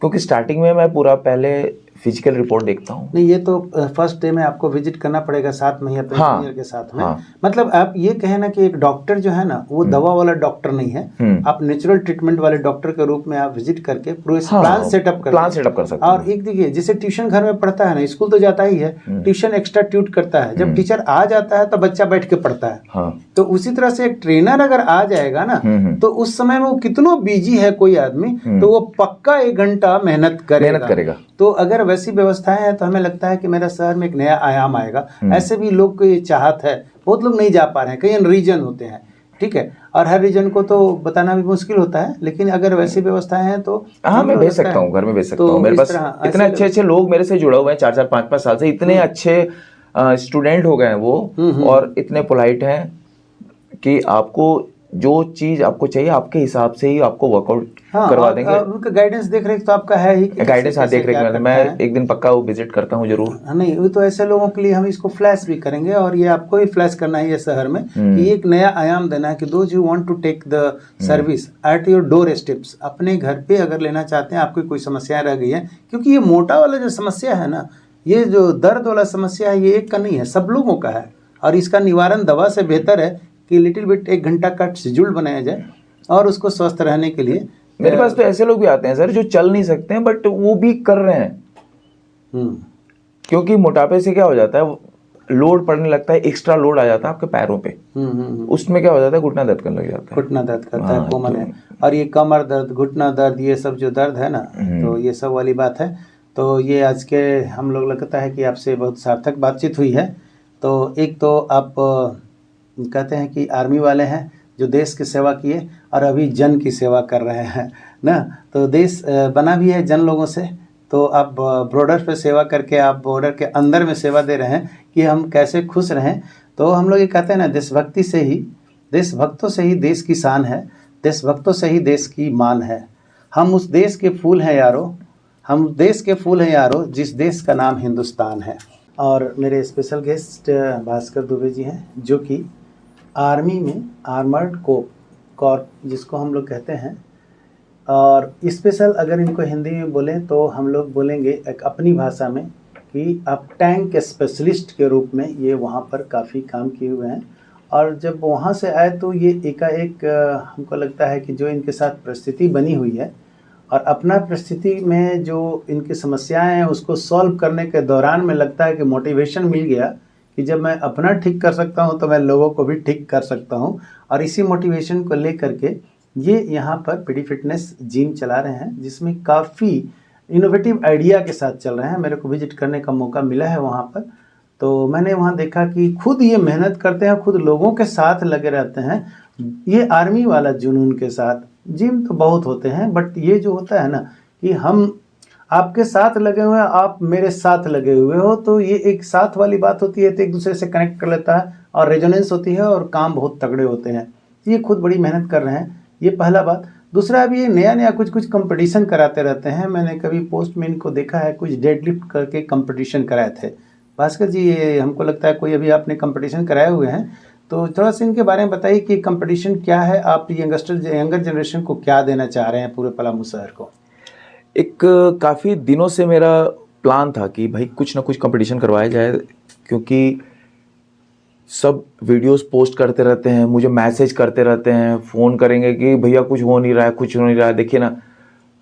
क्योंकि स्टार्टिंग में मैं पूरा पहले फिजिकल रिपोर्ट देखता हूँ। नहीं, ये तो फर्स्ट डे में आपको विजिट करना पड़ेगा साथ में ही अपने इंजीनियर के साथ में। मतलब आप ये कहें ना कि एक डॉक्टर जो है ना, वो दवा वाला डॉक्टर नहीं है, आप नेचुरल ट्रीटमेंट वाले डॉक्टर के रूप में आप विजिट करके पूरे प्लान सेटअप कर सकते हैं। और एक देखिए, जैसे ट्यूशन घर में पढ़ता है ना, स्कूल तो जाता ही है, ट्यूशन एक्स्ट्रा ट्यूट करता है, जब टीचर आ जाता है तो बच्चा बैठ के पढ़ता है। तो उसी तरह से एक ट्रेनर अगर आ जाएगा ना, तो उस समय में वो कितना बिजी है कोई आदमी, तो वो पक्का 1 घंटा मेहनत करेगा। तो अगर वैसी व्यवस्थाएं हैं तो हमें लगता है कि मेरा शहर में एक नया आयाम आएगा। ऐसे भी लोग को ये चाहत है, बहुत लोग नहीं जा पा रहे हैं, कई रीजन होते हैं, ठीक है, और हर रीजन को तो बताना भी मुश्किल होता है, लेकिन अगर वैसी व्यवस्थाएं हैं तो हाँ मैं भेज सकता हूँ, घर में भेज सकता हूँ। मेरे पास इतने अच्छे अच्छे लोग मेरे से जुड़े हुए हैं, 4-4 5-5 साल से, इतने अच्छे स्टूडेंट हो गए हैं वो, और इतने पोलाइट हैं कि आपको जो चीज आपको चाहिए आपके हिसाब से ही आपको वर्कआउट करवा देंगे। उनका गाइडेंस देख रेख तो आपका है ही, गाइडेंस हाँ देख रेख मैं एक दिन पक्का वो विजिट करता हूँ जरूर। नहीं वो तो ऐसे लोगों के लिए हम इसको फ्लैश भी करेंगे, और ये आपको ही फ्लैश करना है ये शहर में कि एक नया आयाम देना है कि those you want to take the service at your doorsteps, अपने घर पे अगर लेना चाहते हैं, आपकी कोई समस्या रह गई है, क्योंकि ये मोटा वाला जो समस्या है ना, ये जो दर्द वाला समस्या है, ये एक का नहीं है, सब लोगों का है, और इसका निवारण दवा से बेहतर है कि लिटिल बिट 1 घंटा का शेड्यूल बनाया जाए और उसको स्वस्थ रहने के लिए। मेरे पास तो ऐसे लोग भी आते हैं सर जो चल नहीं सकते हैं बट वो भी कर रहे हैं, क्योंकि मोटापे से क्या हो जाता है, लोड पड़ने लगता है, एक्स्ट्रा लोड आ जाता है आपके पैरों पे, उसमें क्या हो जाता है, घुटना दर्द करने लग जाता है, घुटना दर्द करता है कॉमन है, और ये कमर दर्द, घुटना दर्द, ये सब जो दर्द है ना, तो ये सब वाली बात है। तो ये आज के हम लोग लगता है कि आपसे बहुत सार्थक बातचीत हुई है। तो एक तो आप कहते हैं कि आर्मी वाले हैं जो देश की सेवा किए और अभी जन की सेवा कर रहे हैं ना, तो देश बना भी है जन लोगों से, तो आप बॉर्डर पे सेवा करके आप बॉर्डर के अंदर में सेवा दे रहे हैं कि हम कैसे खुश रहें। तो हम लोग ये कहते हैं ना, देशभक्ति से ही, देशभक्तों से ही देश की शान है, देशभक्तों से ही देश की मान है। हम उस देश के फूल हैं यारो, हम देश के फूल हैं यारो, जिस देश का नाम हिंदुस्तान है। और मेरे स्पेशल गेस्ट भास्कर दुबे जी हैं, जो कि आर्मी में आर्मर्ड कॉर्प जिसको हम लोग कहते हैं, और स्पेशल अगर इनको हिंदी में बोलें तो हम लोग बोलेंगे एक अपनी भाषा में कि आप टैंक स्पेशलिस्ट के रूप में ये वहाँ पर काफ़ी काम किए हुए हैं। और जब वहाँ से आए तो ये एकाएक हमको लगता है कि जो इनके साथ परिस्थिति बनी हुई है और अपना परिस्थिति में जो इनकी समस्याएं हैं उसको सॉल्व करने के दौरान में लगता है कि मोटिवेशन मिल गया कि जब मैं अपना ठीक कर सकता हूं तो मैं लोगों को भी ठीक कर सकता हूं। और इसी मोटिवेशन को लेकर के ये यहाँ पर पीडी फिटनेस जिम चला रहे हैं, जिसमें काफ़ी इनोवेटिव आइडिया के साथ चल रहे हैं। मेरे को विजिट करने का मौका मिला है वहाँ पर, तो मैंने वहाँ देखा कि खुद ये मेहनत करते हैं, खुद लोगों के साथ लगे रहते हैं, ये आर्मी वाला जुनून के साथ। जिम तो बहुत होते हैं बट ये जो होता है ना कि हम आपके साथ लगे हुए हैं, आप मेरे साथ लगे हुए हो, तो ये एक साथ वाली बात होती है, तो एक दूसरे से कनेक्ट कर लेता है और रेजोनेंस होती है और काम बहुत तगड़े होते हैं। ये खुद बड़ी मेहनत कर रहे हैं, ये पहला बात। दूसरा, अभी ये नया नया कुछ कंपटीशन कराते रहते हैं। मैंने कभी पोस्ट में इनको देखा है, कुछ डेडलिफ्ट करके कंपटीशन कराए थे। भास्कर जी, ये हमको लगता है कोई अभी आपने कंपटीशन कराए हुए हैं, तो थोड़ा सा इनके बारे में बताइए कि कंपटीशन क्या है, आप यंगर जनरेशन को क्या देना चाह रहे हैं पूरे पलामू शहर को। एक काफ़ी दिनों से मेरा प्लान था कि भाई कुछ ना कुछ कंपटीशन करवाया जाए, क्योंकि सब वीडियोस पोस्ट करते रहते हैं, मुझे मैसेज करते रहते हैं, फ़ोन करेंगे कि भैया कुछ हो नहीं रहा है, कुछ हो नहीं रहा है, देखिए ना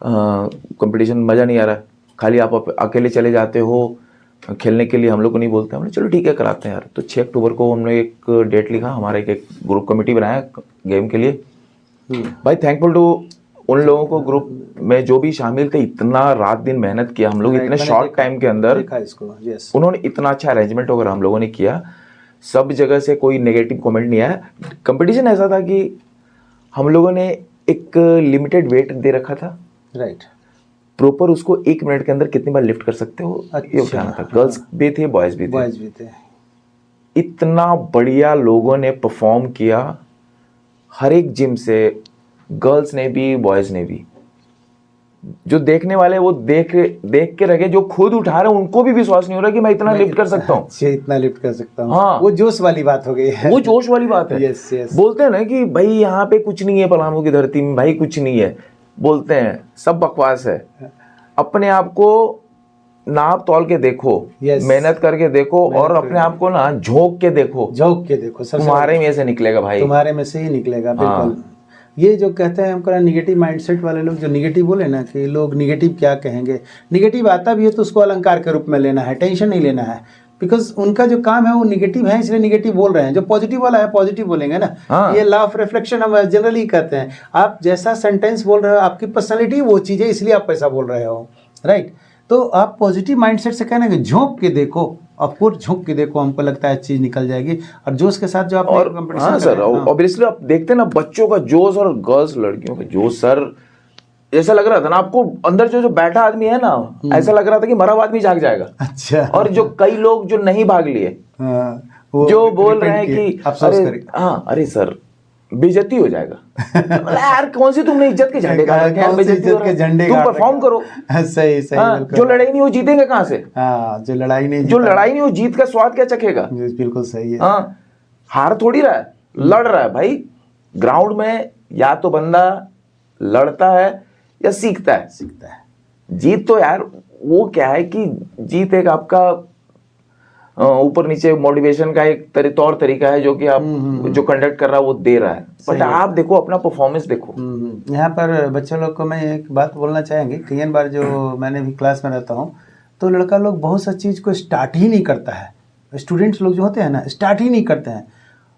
कंपटीशन मज़ा नहीं आ रहा है, खाली आप अकेले चले जाते हो खेलने के लिए, हम लोग को नहीं बोलते। हमने चलो ठीक है कराते हैं यार। तो 6 अक्टूबर को हमने एक डेट लिखा, हमारा एक ग्रुप कमेटी बनाया गेम के लिए। भाई थैंकफुल टू उन लोगों को ग्रुप में जो भी शामिल थे, इतना रात दिन मेहनत किया हम लोग, इतने शॉर्ट टाइम के अंदर उन्होंने इतना अच्छा अरेंजमेंट वगैरह हम लोगों ने किया, सब जगह से कोई नेगेटिव कमेंट नहीं आया। कंपटीशन ऐसा था कि हम लोगों ने एक लिमिटेड वेट दे रखा था, राइट, प्रॉपर उसको 1 मिनट के अंदर कितनी बार लिफ्ट कर सकते हो ये उठाना था। गर्ल्स भी थे, बॉयज भी थे। इतना बढ़िया लोगों ने परफॉर्म किया, हर एक जिम से, गर्ल्स ने भी बॉयज ने भी। जो देखने वाले वो देख के रखे, जो खुद उठा रहे उनको भी विश्वास नहीं हो रहा कि मैं इतना लिफ्ट कर सकता हूँ, इतना लिफ्ट कर सकता हूँ। हाँ, वो जोश वाली बात हो गई है, वो जोश वाली बात है। Yes yes. बोलते हैं ना कि भाई यहाँ पे कुछ नहीं है, पलामू की धरती में भाई कुछ नहीं है, बोलते हैं सब बकवास है। अपने आप को नाप तौल के देखो, मेहनत करके देखो, और अपने आप को ना झोंक के देखो, तुम्हारे में से निकलेगा भाई, तुम्हारे में से ही निकलेगा। बिल्कुल। ये जो कहते हैं हमको निगेटिव माइंडसेट वाले लोग, जो निगेटिव बोले ना कि लोग निगेटिव क्या कहेंगे, निगेटिव आता भी है तो उसको अलंकार के रूप में लेना है, टेंशन नहीं लेना है, बिकॉज उनका जो काम है वो निगेटिव है इसलिए निगेटिव बोल रहे हैं। जो पॉजिटिव वाला है पॉजिटिव बोलेंगे ना। हाँ। ये लॉ ऑफ रिफ्लेक्शन हम जनरली कहते हैं, आप जैसा सेंटेंस बोल रहे हो, आपकी पर्सनैलिटी वो चीज़ है, इसलिए आप ऐसा बोल रहे हो, राइट। तो आप पॉजिटिव माइंडसेट से कहना कि झोंक के देखो, ऑफ कोर्स झोंक के देखो, हमको लगता है चीज निकल जाएगी। और जोश के साथ जो आप और हाँ सर, ऑब्वियसली आप देखते हैं ना बच्चों का जोश और गर्ल्स लड़कियों का जोश सर, ऐसा लग रहा था ना आपको अंदर जो बैठा आदमी है ना, ऐसा लग रहा था कि मरा हुआ आदमी जाग जाएगा। अच्छा। और जो कई लोग जो नहीं भाग लिए, जो बोल रहे हैं कि अरे हाँ अरे सर बेइज्जती हो जाएगा। यार कौन सी तुमने इज्जत के झंडे गाड़ रखे हैं, बेइज्जती के झंडे तुम परफॉर्म करो। सही सही। जो लड़ाई नहीं हो जीतेंगे कहाँ से? जो लड़ाई नहीं हो जीत का स्वाद क्या चखेगा? बिल्कुल सही है। हाँ, हार थोड़ी रहा है, लड़ रहा है भाई। ग्राउंड में या तो बंदा लड़ता है या सीखता है। जीत तो यार वो क्या है कि जीत एक आपका ऊपर नीचे मोटिवेशन का एक तौर तरीका है जो कि आप जो कंडक्ट कर रहा है वो दे रहा है, बट आप देखो अपना परफॉर्मेंस देखो। यहाँ पर बच्चे लोग को मैं एक बात बोलना चाहेंगे, कई बार जो मैंने भी क्लास में रहता हूँ तो लड़का लोग बहुत सा चीज़ को स्टार्ट ही नहीं करता है। स्टूडेंट्स लोग जो होते हैं ना, स्टार्ट ही नहीं करते हैं।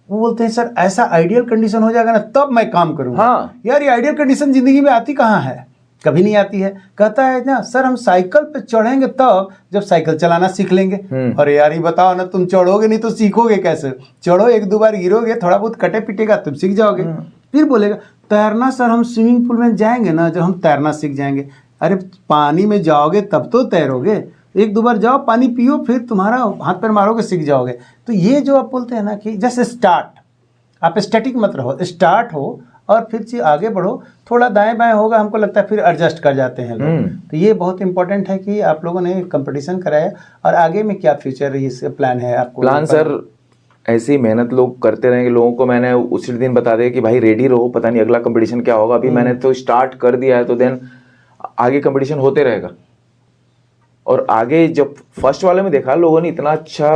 वो बोलते हैं सर ऐसा आइडियल कंडीशन हो जाएगा ना तब मैं काम करूँगा। हाँ यार ये आइडियल कंडीशन जिंदगी में आती कहाँ है? कभी नहीं आती है। कहता है ना सर हम साइकिल पे चढ़ेंगे तब जब साइकिल चलाना सीख लेंगे। अरे यार ये बताओ ना, तुम चढ़ोगे नहीं तो सीखोगे कैसे? चढ़ो, एक दो बार गिरोगे, थोड़ा बहुत कटे पिटेगा, तुम सीख जाओगे। फिर बोलेगा तैरना सर हम स्विमिंग पूल में जाएंगे ना जब हम तैरना सीख जाएंगे। अरे पानी में जाओगे तब तो तैरोगे, एक दो बार जाओ पानी पियो, फिर तुम्हारा हाथ पैर मारोगे सीख जाओगे। तो ये जो आप बोलते हैं ना कि जस्ट स्टार्ट, आप स्टैटिक मत रहो, स्टार्ट हो और फिर आगे बढ़ो। थोड़ा दाएं बाएं होगा, हमको लगता है फिर एडजस्ट कर जाते हैं लोग। तो ये बहुत इंपॉर्टेंट है कि आप लोगों ने कंपटीशन कराया। और आगे में क्या फ्यूचर इसका प्लान है आपको? प्लान सर ऐसी मेहनत लोग करते रहेंगे। लोगों को मैंने उसी दिन बता दिया कि भाई रेडी रहो, पता नहीं अगला कंपटीशन क्या होगा। अभी मैंने तो स्टार्ट कर दिया है, तो देन आगे कंपटीशन होते रहेगा। और आगे जब फर्स्ट वाले में देखा लोगों ने इतना अच्छा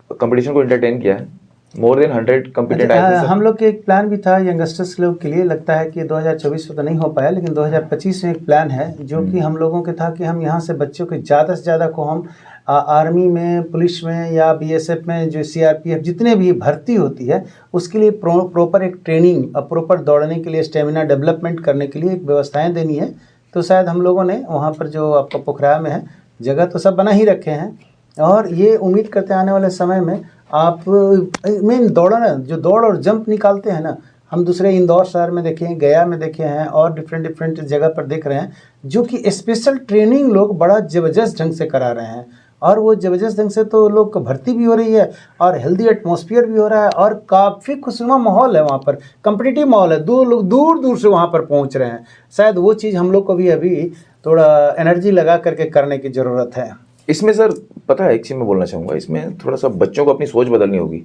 कंपटीशन को एंटरटेन किया है, मोर देन 100 कम्पिटेंट। हम लोग के एक प्लान भी था यंगस्टर्स लोग के लिए, लगता है कि 2024 में तो नहीं हो पाया, लेकिन 2025 में एक प्लान है जो कि हम लोगों के था कि हम यहाँ से बच्चों के ज़्यादा से ज़्यादा को हम आर्मी में, पुलिस में या बीएसएफ में, जो सीआरपीएफ जितने भी भर्ती होती है उसके लिए प्रॉपर एक ट्रेनिंग और प्रॉपर दौड़ने के लिए स्टेमिना डेवलपमेंट करने के लिए एक व्यवस्थाएँ देनी है। तो शायद हम लोगों ने वहाँ पर जो आपका पोखराया में है जगह तो सब बना ही रखे हैं। और ये उम्मीद करते आने वाले समय में आप मेन दौड़ना, जो दौड़ और जंप निकालते हैं ना, हम दूसरे इंदौर शहर में देखे हैं, गया में देखे हैं और डिफरेंट जगह पर देख रहे हैं जो कि स्पेशल ट्रेनिंग लोग बड़ा ज़बरदस्त ढंग से करा रहे हैं। और वो ज़बरदस्त ढंग से तो लोग को भर्ती भी हो रही है और हेल्दी एटमॉस्फेयर भी हो रहा है और काफ़ी खुशनुमा माहौल है वहाँ पर, कम्पिटिटिव माहौल है। लोग दूर दूर से वहाँ पर पहुँच रहे हैं। शायद वो चीज़ हम लोग को भी अभी थोड़ा एनर्जी लगा करके करने की ज़रूरत है। इसमें सर पता है एक चीज़ मैं बोलना चाहूँगा, इसमें थोड़ा सा बच्चों को अपनी सोच बदलनी होगी।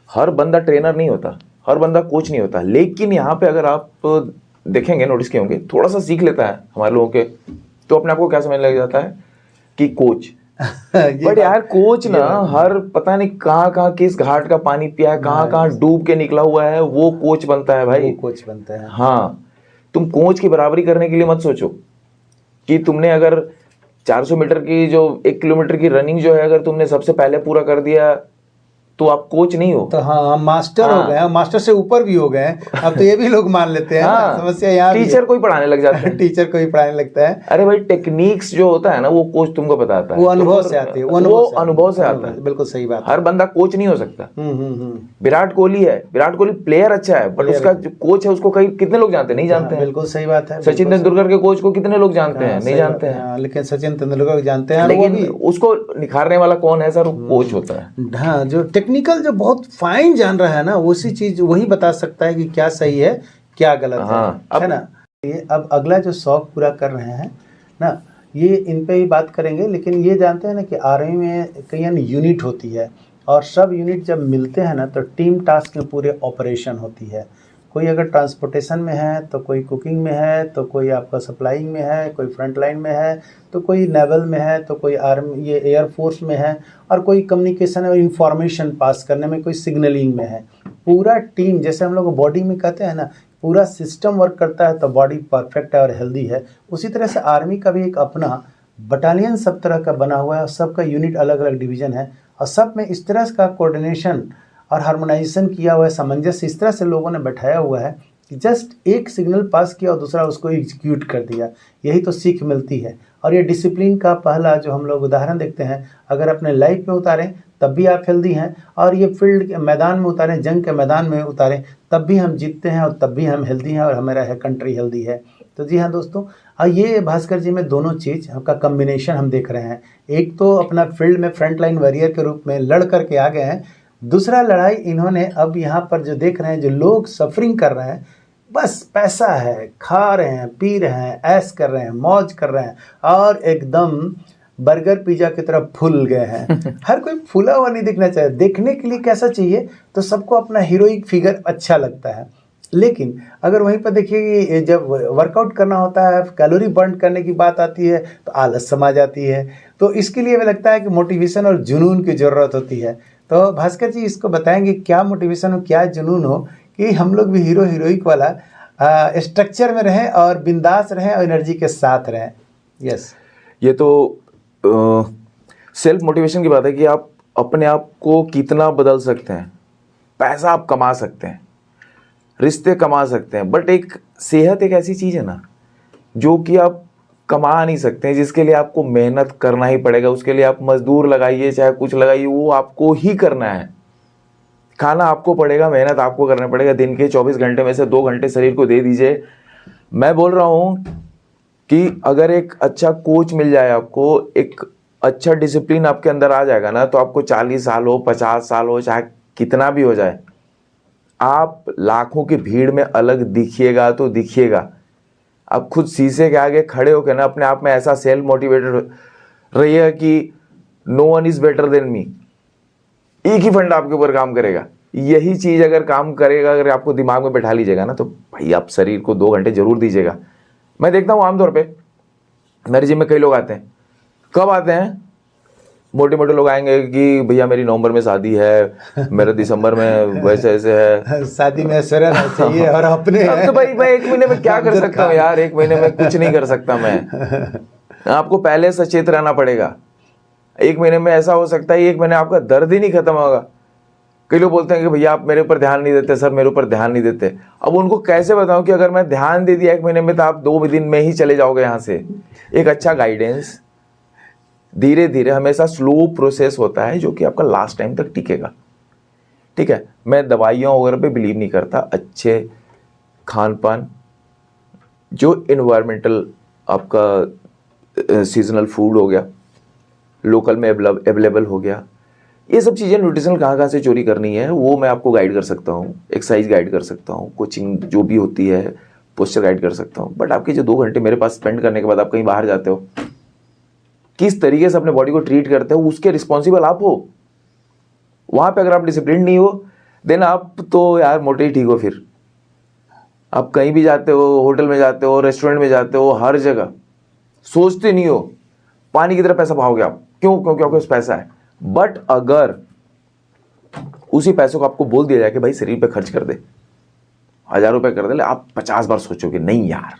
हर बंदा ट्रेनर नहीं होता, हर बंदा कोच नहीं होता, लेकिन यहाँ पे अगर आप देखेंगे, नोटिस किए होंगे, थोड़ा सा सीख लेता है हमारे लोगों के तो अपने आप को क्या समझने लग जाता है कि कोच। बट यार कोच ना हर पता नहीं कहाँ किस घाट का पानी पिया है, कहाँ डूब के निकला हुआ है, वो कोच बनता है भाई, कोच बनता है। हाँ, तुम कोच की बराबरी करने के लिए मत सोचो कि तुमने अगर 400 मीटर की जो 1 किलोमीटर की रनिंग जो है अगर तुमने सबसे पहले पूरा कर दिया तो आप कोच नहीं हो। तो हाँ, मास्टर हो गए, मास्टर से ऊपर भी हो गए। अब तो ये भी लोग मान लेते हैं। हाँ, समस्या यहाँ टीचर को ही पढ़ाने लग जाते हैं। टीचर को ही पढ़ाने लगता है। अरे भाई टेक्निक्स जो होता है ना वो कोच तुमको बताता है, वो अनुभव से आते हैं, वो अनुभव से आता है। बिल्कुल सही बात। हर बंदा कोच नहीं हो सकता। विराट कोहली है, विराट कोहली प्लेयर अच्छा है, बट उसका जो कोच है उसको कई कितने लोग जानते हैं? नहीं जानते हैं। बिल्कुल सही बात है। सचिन तेंदुलकर के कोच को कितने लोग जानते हैं? नहीं जानते हैं। लेकिन सचिन तेंदुलकर जानते हैं, लेकिन उसको निखारने वाला कौन है सर? वो कोच होता है। हाँ, जो टेक्निकल जो बहुत फाइन जान रहा है ना, उसी चीज वही बता सकता है कि क्या सही है क्या गलत है ना। ये अब अगला जो शौक पूरा कर रहे हैं ना, ये इन पे ही बात करेंगे। लेकिन ये जानते हैं ना कि आर्मी में कई यूनिट होती है और सब यूनिट जब मिलते हैं ना तो टीम टास्क में पूरे ऑपरेशन होती है। कोई अगर ट्रांसपोर्टेशन में है तो कोई कुकिंग में है, तो कोई आपका सप्लाइंग में है, कोई फ्रंट लाइन में है, तो कोई नेवल में है, तो कोई आर्मी ये एयरफोर्स में है, और कोई कम्युनिकेशन और इंफॉर्मेशन पास करने में, कोई सिग्नलिंग में है। पूरा टीम, जैसे हम लोग बॉडी में कहते हैं ना, पूरा सिस्टम वर्क करता है तो बॉडी परफेक्ट है और हेल्दी है। उसी तरह से आर्मी का भी एक अपना बटालियन सब तरह का बना हुआ है और सबका यूनिट अलग अलग डिवीज़न है और सब में इस तरह का कोऑर्डिनेशन और हार्मोनाइजेशन किया हुआ है, सामंजस्य इस तरह से लोगों ने बैठाया हुआ है जस्ट एक सिग्नल पास किया और दूसरा उसको एग्जीक्यूट कर दिया। यही तो सीख मिलती है। और ये डिसिप्लिन का पहला जो हम लोग उदाहरण देखते हैं, अगर अपने लाइफ में उतारें तब भी आप हेल्दी हैं, और ये फील्ड के मैदान में उतारें, जंग के मैदान में उतारें, तब भी हम जीतते हैं और तब भी हम हेल्दी हैं और हमारा कंट्री हेल्दी है। तो जी हाँ दोस्तों, ये भास्कर जी में दोनों चीज़ का कम्बिनेशन हम देख रहे हैं। एक तो अपना फील्ड में फ्रंट लाइन वॉरियर के रूप में लड़ करके आ गए हैं, दूसरा लड़ाई इन्होंने अब यहाँ पर जो देख रहे हैं, जो लोग सफरिंग कर रहे हैं, बस पैसा है, खा रहे हैं, पी रहे हैं, ऐश कर रहे हैं, मौज कर रहे हैं और एकदम बर्गर पिज्जा की तरफ फूल गए हैं। हर कोई फूला हुआ नहीं दिखना चाहिए। देखने के लिए कैसा चाहिए, तो सबको अपना हीरोइक फिगर अच्छा लगता है। लेकिन अगर वहीं पर देखिए कि जब वर्कआउट करना होता है, कैलोरी बर्न करने की बात आती है, तो आलस समा जाती है। तो इसके लिए हमें लगता है कि मोटिवेशन और जुनून की ज़रूरत होती है। तो भास्कर जी इसको बताएंगे क्या मोटिवेशन हो, क्या जुनून हो कि हम लोग भी हीरो हीरोइक वाला स्ट्रक्चर में रहें और बिंदास रहें और एनर्जी के साथ रहें। यस, ये तो सेल्फ मोटिवेशन की बात है कि आप अपने आप को कितना बदल सकते हैं। पैसा आप कमा सकते हैं, रिश्ते कमा सकते हैं, बट एक सेहत एक ऐसी चीज़ है ना जो कि आप कमा नहीं सकते हैं, जिसके लिए आपको मेहनत करना ही पड़ेगा। उसके लिए आप मजदूर लगाइए, चाहे कुछ लगाइए, वो आपको ही करना है। खाना आपको पड़ेगा, मेहनत आपको करना पड़ेगा। दिन के 24 घंटे में से 2 घंटे शरीर को दे दीजिए। मैं बोल रहा हूँ कि अगर एक अच्छा कोच मिल जाए आपको, एक अच्छा डिसिप्लिन आपके अंदर आ जाएगा ना, तो आपको 40 साल हो, 50 साल हो, चाहे कितना भी हो जाए, आप लाखों की भीड़ में अलग दिखिएगा तो दिखिएगा। आप खुद शीशे के आगे खड़े होकर ना अपने आप में ऐसा सेल्फ मोटिवेटेड रहिएगा कि no one is better than me. एक ही फंड आपके ऊपर काम करेगा। यही चीज अगर काम करेगा, अगर आपको दिमाग में बैठा लीजिएगा ना, तो भाई आप शरीर को 2 घंटे जरूर दीजिएगा। मैं देखता हूँ आमतौर पे मेरे जिम में कई लोग आते हैं। कब आते हैं? मोटे मोटे लोग आएंगे कि भैया मेरी नवंबर में शादी है, मेरा दिसंबर में वैसे ऐसे है, शादी में ऐश्वर्या राय चाहिए और अपने अब तो भाई मैं 1 महीने में क्या कर सकता हूँ यार? 1 महीने में कुछ नहीं कर सकता मैं। आपको पहले सचेत रहना पड़ेगा। 1 महीने में ऐसा हो सकता है 1 महीने आपका दर्द ही नहीं खत्म होगा। कई लोग बोलते हैं कि भैया आप मेरे ऊपर ध्यान नहीं देते, सर मेरे ऊपर ध्यान नहीं देते। अब उनको कैसे बताऊं कि अगर मैं ध्यान दे दिया 1 महीने में, तो आप 2 दिन में ही चले जाओगे यहाँ से। एक अच्छा गाइडेंस, धीरे धीरे, हमेशा स्लो प्रोसेस होता है जो कि आपका लास्ट टाइम तक टिकेगा। ठीक है, मैं दवाइयों वगैरह पे बिलीव नहीं करता। अच्छे खान पान, जो इन्वायरमेंटल आपका सीजनल फूड हो गया, लोकल में अवेलेबल हो गया, ये सब चीज़ें न्यूट्रिशनल कहाँ से चोरी करनी है वो मैं आपको गाइड कर सकता हूँ। एक्सरसाइज गाइड कर सकता हूँ, कोचिंग जो भी होती है, पोस्चर गाइड कर सकता हूँ। बट आपके जो 2 घंटे मेरे पास स्पेंड करने के बाद आप कहीं बाहर जाते हो, किस तरीके से अपने बॉडी को ट्रीट करते हो, उसके रिस्पॉन्सिबल आप हो। वहाँ पे अगर आप डिसिप्लिन नहीं हो, देन आप तो यार मोटे ही ठीक हो। फिर आप कहीं भी जाते हो, होटल में जाते हो, रेस्टोरेंट में जाते हो, हर जगह सोचते नहीं हो, पानी की तरह पैसा बहाओगे आप। क्यों? क्योंकि आपके पास पैसा है। बट अगर उसी पैसों को आपको बोल दिया जाए कि भाई शरीर पे खर्च कर दे, 1000 रुपए कर दे, आप 50 बार सोचोगे नहीं यार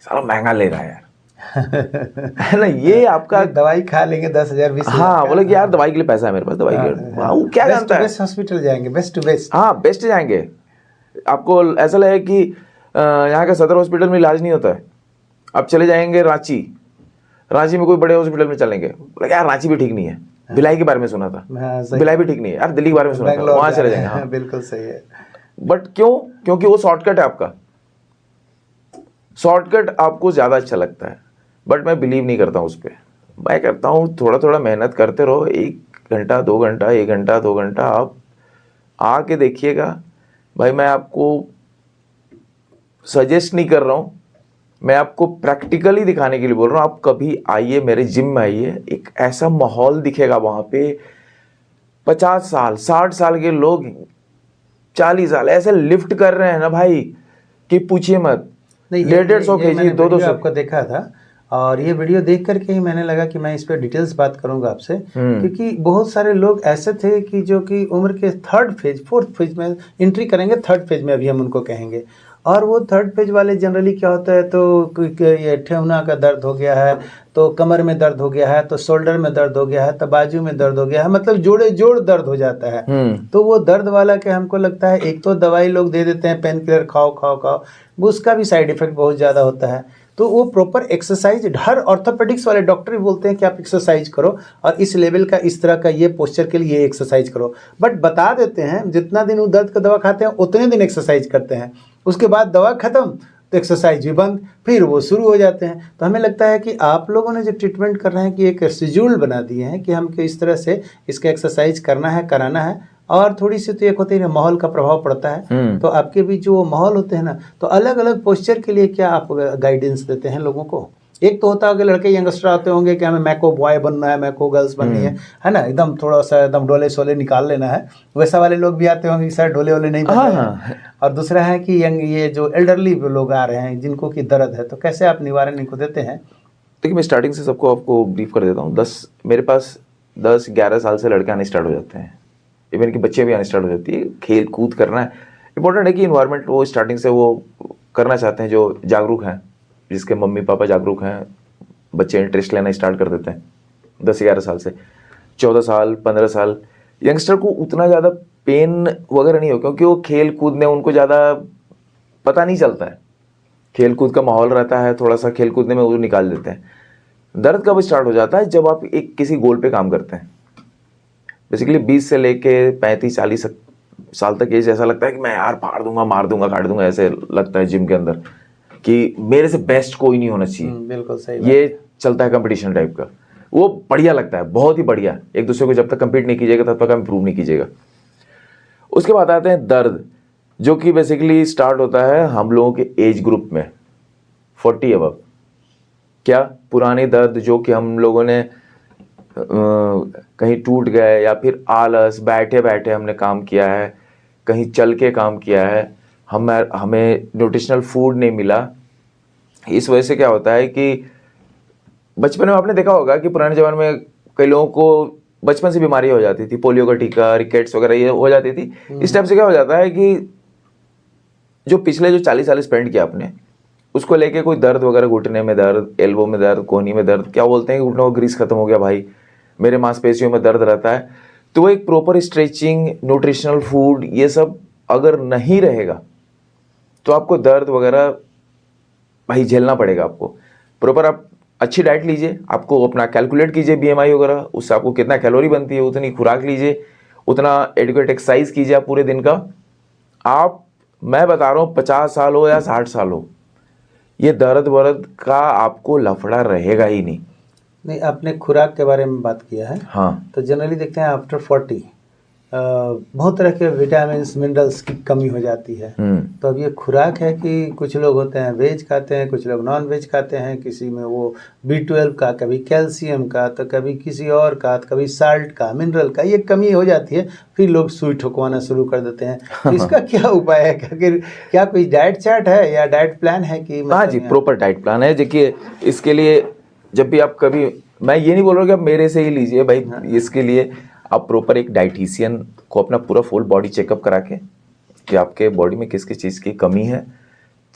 साला महंगा ले रहा है यार। है ना? ये आपका दवाई खा लेंगे 10,000 20,000। हाँ, बोले कि यार दवाई के लिए पैसा है मेरे पास, दवाई के लिए। हाँ, वो क्या जानता है? बेस्ट हॉस्पिटल जाएंगे, बेस्ट टू बेस्ट। हाँ, बेस्ट जाएंगे। आपको ऐसा लगे कि यहाँ के सदर हॉस्पिटल में इलाज नहीं होता है, आप चले जाएंगे रांची में कोई बड़े हॉस्पिटल में चलेंगे, बोले यार रांची भी ठीक नहीं है। भिलाई के बारे में सुना था, भिलाई भी ठीक नहीं है यार, दिल्ली के बारे में सुना था, वहां चले जाएंगे। हाँ, बिल्कुल सही है। बट क्यों? क्योंकि वो शॉर्टकट है आपका। शॉर्टकट आपको ज्यादा अच्छा लगता है, बट मैं बिलीव नहीं करता हूँ उस पर। मैं करता हूँ थोड़ा थोड़ा मेहनत करते रहो, 1 घंटा 2 घंटा, 1 घंटा 2 घंटा आप आके देखिएगा। भाई मैं आपको सजेस्ट नहीं कर रहा हूँ, मैं आपको प्रैक्टिकली दिखाने के लिए बोल रहा हूँ। आप कभी आइए, मेरे जिम में आइए, एक ऐसा माहौल दिखेगा वहाँ पे। 50 साल 60 साल के लोग 40 साल ऐसे लिफ्ट कर रहे हैं ना भाई कि पूछिए मत। 150-150 केजी, 200 आपको देखा था, और ये वीडियो देख करके ही मैंने लगा कि मैं इस पर डिटेल्स बात करूंगा आपसे, क्योंकि बहुत सारे लोग ऐसे थे कि जो कि उम्र के 3rd फेज 4th फेज में एंट्री करेंगे, 3rd फेज में अभी हम उनको कहेंगे, और वो थर्ड पेज वाले जनरली क्या होता है, तो ये ठेहुना का दर्द हो गया है, तो कमर में दर्द हो गया है, तो शोल्डर में दर्द हो गया है, तो बाजू में दर्द हो गया है, मतलब जोड़े जोड़ दर्द हो जाता है। तो वो दर्द वाला के हमको लगता है एक तो दवाई लोग दे देते हैं, पेन किलर खाओ खाओ खाओ, उसका भी साइड इफेक्ट बहुत ज़्यादा होता है। तो वो प्रॉपर एक्सरसाइज, हर ऑर्थोपेडिक्स वाले डॉक्टर भी बोलते हैं कि आप एक्सरसाइज करो और इस लेवल का, इस तरह का, ये पोस्चर के लिए एक्सरसाइज करो, बट बता देते हैं जितना दिन वो दर्द का दवा खाते हैं उतने दिन एक्सरसाइज करते हैं, उसके बाद दवा खत्म तो एक्सरसाइज भी बंद, फिर वो शुरू हो जाते हैं। तो हमें लगता है कि आप लोगों ने जो ट्रीटमेंट कर रहे हैं कि एक शेड्यूल बना दिए हैं कि हमको इस तरह से इसका एक्सरसाइज करना है, कराना है, और थोड़ी सी तो एक होती है ना, माहौल का प्रभाव पड़ता है। तो आपके भी जो माहौल होते हैं ना, तो अलग अलग पोस्चर के लिए क्या आप गाइडेंस देते हैं लोगों को? एक तो होता है कि लड़के यंगस्टर आते होंगे कि हमें मैको बॉय बनना है, मैको गर्ल्स बननी है ना, एकदम थोड़ा सा एकदम डोले शोले निकाल लेना है, वैसा वाले लोग भी आते होंगे कि सर डोले वोले नहीं बनना है। और दूसरा है कि ये जो एल्डरली लोग आ रहे हैं जिनको की दर्द है, तो कैसे आप निवारण इनको देते हैं? देखिए, मैं स्टार्टिंग से सबको आपको ब्रीफ कर देता हूँ। मेरे पास 10-11 साल से लड़के आने स्टार्ट हो जाते हैं, इवन कि बच्चे भी आने स्टार्ट हो जाती है। खेल कूद करना है, इंपॉर्टेंट है कि इन्वायरमेंट वो स्टार्टिंग से वो करना चाहते हैं, जो जागरूक हैं, जिसके मम्मी पापा जागरूक हैं, बच्चे इंटरेस्ट लेना स्टार्ट कर देते हैं 10-11 साल से। 14 साल 15 साल यंगस्टर को उतना ज़्यादा पेन वगैरह नहीं हो, क्योंकि वो खेल कूद में उनको ज़्यादा पता नहीं चलता है, खेल कूद का माहौल रहता है, थोड़ा सा खेल कूदने में वो निकाल देते हैं। दर्द कब स्टार्ट हो जाता है? जब आप एक किसी गोल पे काम करते हैं। बेसिकली 20 से लेके 35-40 साल तक एज ऐसा लगता है कि मैं यार फाड़ दूंगा, मार दूंगा, काट दूंगा, ऐसे लगता है जिम के अंदर कि मेरे से बेस्ट कोई नहीं होना चाहिए। बिल्कुल सही। ये चलता है कंपटीशन टाइप का, वो बढ़िया लगता है, बहुत ही बढ़िया। एक दूसरे को जब तक कंपीट नहीं कीजिएगा तब तक इंप्रूव नहीं कीजिएगा। उसके बाद आते हैं दर्द, जो कि बेसिकली स्टार्ट होता है हम लोगों के एज ग्रुप में 40 अबव। क्या पुराने दर्द जो कि हम लोगों ने कहीं टूट गए, या फिर आलस, बैठे बैठे हमने काम किया है, कहीं चल के काम किया है, हमें न्यूट्रिशनल फूड नहीं मिला। इस वजह से क्या होता है कि बचपन में आपने देखा होगा कि पुराने ज़माने में कई लोगों को बचपन से बीमारी हो जाती थी, पोलियो का टीका, रिकेट्स वगैरह ये हो जाती थी। इस टाइप से क्या हो जाता है कि जो पिछले जो 40 साल स्पेंड किया आपने, उसको लेके कोई दर्द वगैरह, घुटने में दर्द, एल्बो में दर्द, कोहनी में दर्द, क्या बोलते हैं कि घुटनों का ग्रीस खत्म हो गया भाई, मेरे मांसपेशियों में दर्द रहता है। तो वो एक प्रॉपर स्ट्रेचिंग, न्यूट्रिशनल फूड, ये सब अगर नहीं रहेगा तो आपको दर्द वगैरह भाई झेलना पड़ेगा। आपको प्रॉपर आप अच्छी डाइट लीजिए, आपको अपना कैलकुलेट कीजिए BMI वगैरह, उससे आपको कितना कैलोरी बनती है उतनी खुराक लीजिए, उतना एडिक्वेट एक्सरसाइज कीजिए आप पूरे दिन का। आप, मैं बता रहा हूँ 50 साल हो या 60 साल हो, ये दर्द वर्द का आपको लफड़ा रहेगा ही नहीं। आपने खुराक के बारे में बात किया है। हाँ, तो जनरली देखते हैं आफ्टर 40 बहुत तरह के विटामिन मिनरल्स की कमी हो जाती है। तो अब ये खुराक है कि कुछ लोग होते हैं वेज खाते हैं, कुछ लोग नॉन वेज खाते हैं, किसी में वो B12 का, कभी कैल्शियम का, तो कभी किसी और का, तो कभी साल्ट का, मिनरल का, ये कमी हो जाती है, फिर लोग सुई ठोकवाना शुरू कर देते हैं। तो इसका क्या उपाय है? क्या कोई डाइट चार्ट है या डाइट प्लान है कि? हाँ जी, प्रॉपर डाइट प्लान है। देखिए, इसके लिए जब भी आप कभी, मैं ये नहीं बोल रहा कि आप मेरे से ही लीजिए भाई, इसके लिए आप प्रॉपर एक डाइटिशियन को अपना पूरा फुल बॉडी चेकअप करा के कि आपके बॉडी में किस किस चीज़ की कमी है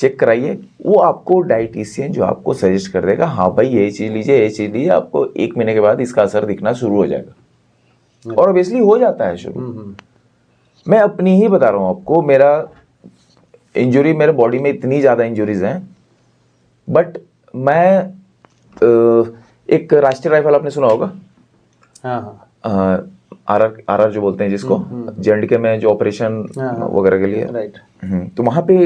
चेक कराइए। वो आपको डाइटिशियन जो आपको सजेस्ट कर देगा, हाँ भाई ये चीज़ लीजिए, ये चीज़ लीजिए, आपको 1 महीने के बाद इसका असर दिखना शुरू हो जाएगा। और ऑब्वियसली हो जाता है शुरू। मैं अपनी ही बता रहा हूँ आपको, मेरा इंजरी, मेरे बॉडी में इतनी ज़्यादा इंजरीज हैं, बट मैं एक राष्ट्रीय राइफल आपने सुना होगा, RR जो बोलते हैं जिसको, J&K में जो ऑपरेशन वगैरह के लिए, राइट। तो वहाँ पे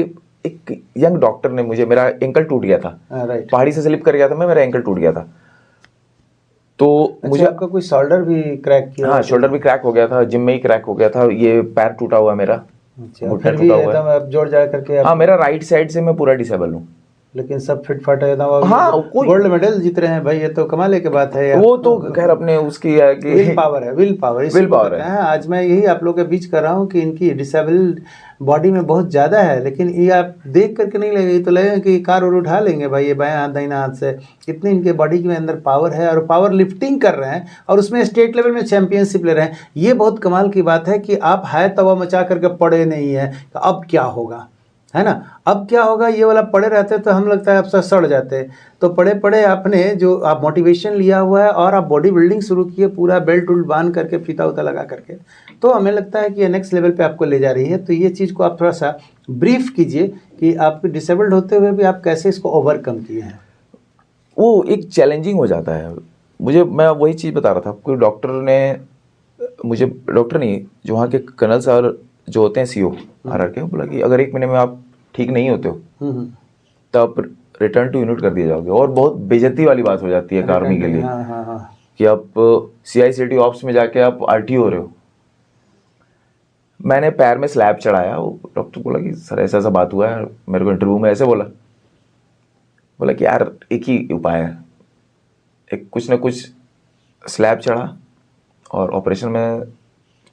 एक यंग डॉक्टर ने मुझे, मेरा एंकल टूट गया था, पहाड़ी से स्लिप कर गया था मैं, मेरा एंकल टूट गया था। तो मुझे आपका कोई शोल्डर भी क्रैक किया? हाँ, शोल्डर भी क्रैक हो गया था, जिम में ही क्रैक हो गया था, ये पैर टूटा हुआ मेरा, घुटना टूटा हुआ है। जोड़ जा करके? हाँ, मेरा राइट साइड से मैं पूरा डिसेबल हूँ, लेकिन सब फिट फाट है। हाँ, गोल्ड मेडल जीत रहे हैं भाई, ये तो कमाल की बात है। वो तो खैर अपने उसकी है कि विल पावर है, विल पावर है। आज मैं यही आप लोग के बीच कर रहा हूँ कि इनकी डिसेबल बॉडी में बहुत ज़्यादा है, लेकिन ये आप देख करके नहीं लगेगा, तो लगेगा कि कार और उठा लेंगे भाई ये बाएं हाथ दाहिना हाथ से। इतनी इनके बॉडी के अंदर पावर है, और पावर लिफ्टिंग कर रहे हैं, और उसमें स्टेट लेवल में चैंपियनशिप ले रहे हैं। ये बहुत कमाल की बात है कि आप हाय तवा मचा करके पड़े नहीं है, तो अब क्या होगा। है ना। अब क्या होगा, ये वाला पड़े रहते तो हम लगता है अब से सड़ जाते, तो पड़े पड़े आपने जो आप मोटिवेशन लिया हुआ है और आप बॉडी बिल्डिंग शुरू किए पूरा बेल्ट उल्ट बांध करके फीता उता लगा करके, तो हमें लगता है कि ये नेक्स्ट लेवल पे आपको ले जा रही है। तो ये चीज़ को आप थोड़ा सा ब्रीफ कीजिए कि आप डिसेबल्ड होते हुए भी आप कैसे इसको ओवरकम किए हैं। वो एक चैलेंजिंग हो जाता है मैं वही चीज़ बता रहा था। कोई डॉक्टर ने मुझे, डॉक्टर नहीं, जो वहाँ के कर्नल सर जो होते हैं CO RR के, बोला कि अगर 1 महीने में आप ठीक नहीं होते हो तो आप रिटर्न टू यूनिट कर दिए जाओगे। और बहुत बेइज्जती वाली बात हो जाती है आर्मी के लिए कि आप CICT ऑप्स में जाके आप RTO हो रहे हो। मैंने पैर में स्लैब चढ़ाया, वो डॉक्टर बोला कि सर ऐसा ऐसा बात हुआ है, मेरे को इंटरव्यू में ऐसे बोला कि यार एक ही उपाय है, एक कुछ ना कुछ स्लैब चढ़ा और ऑपरेशन में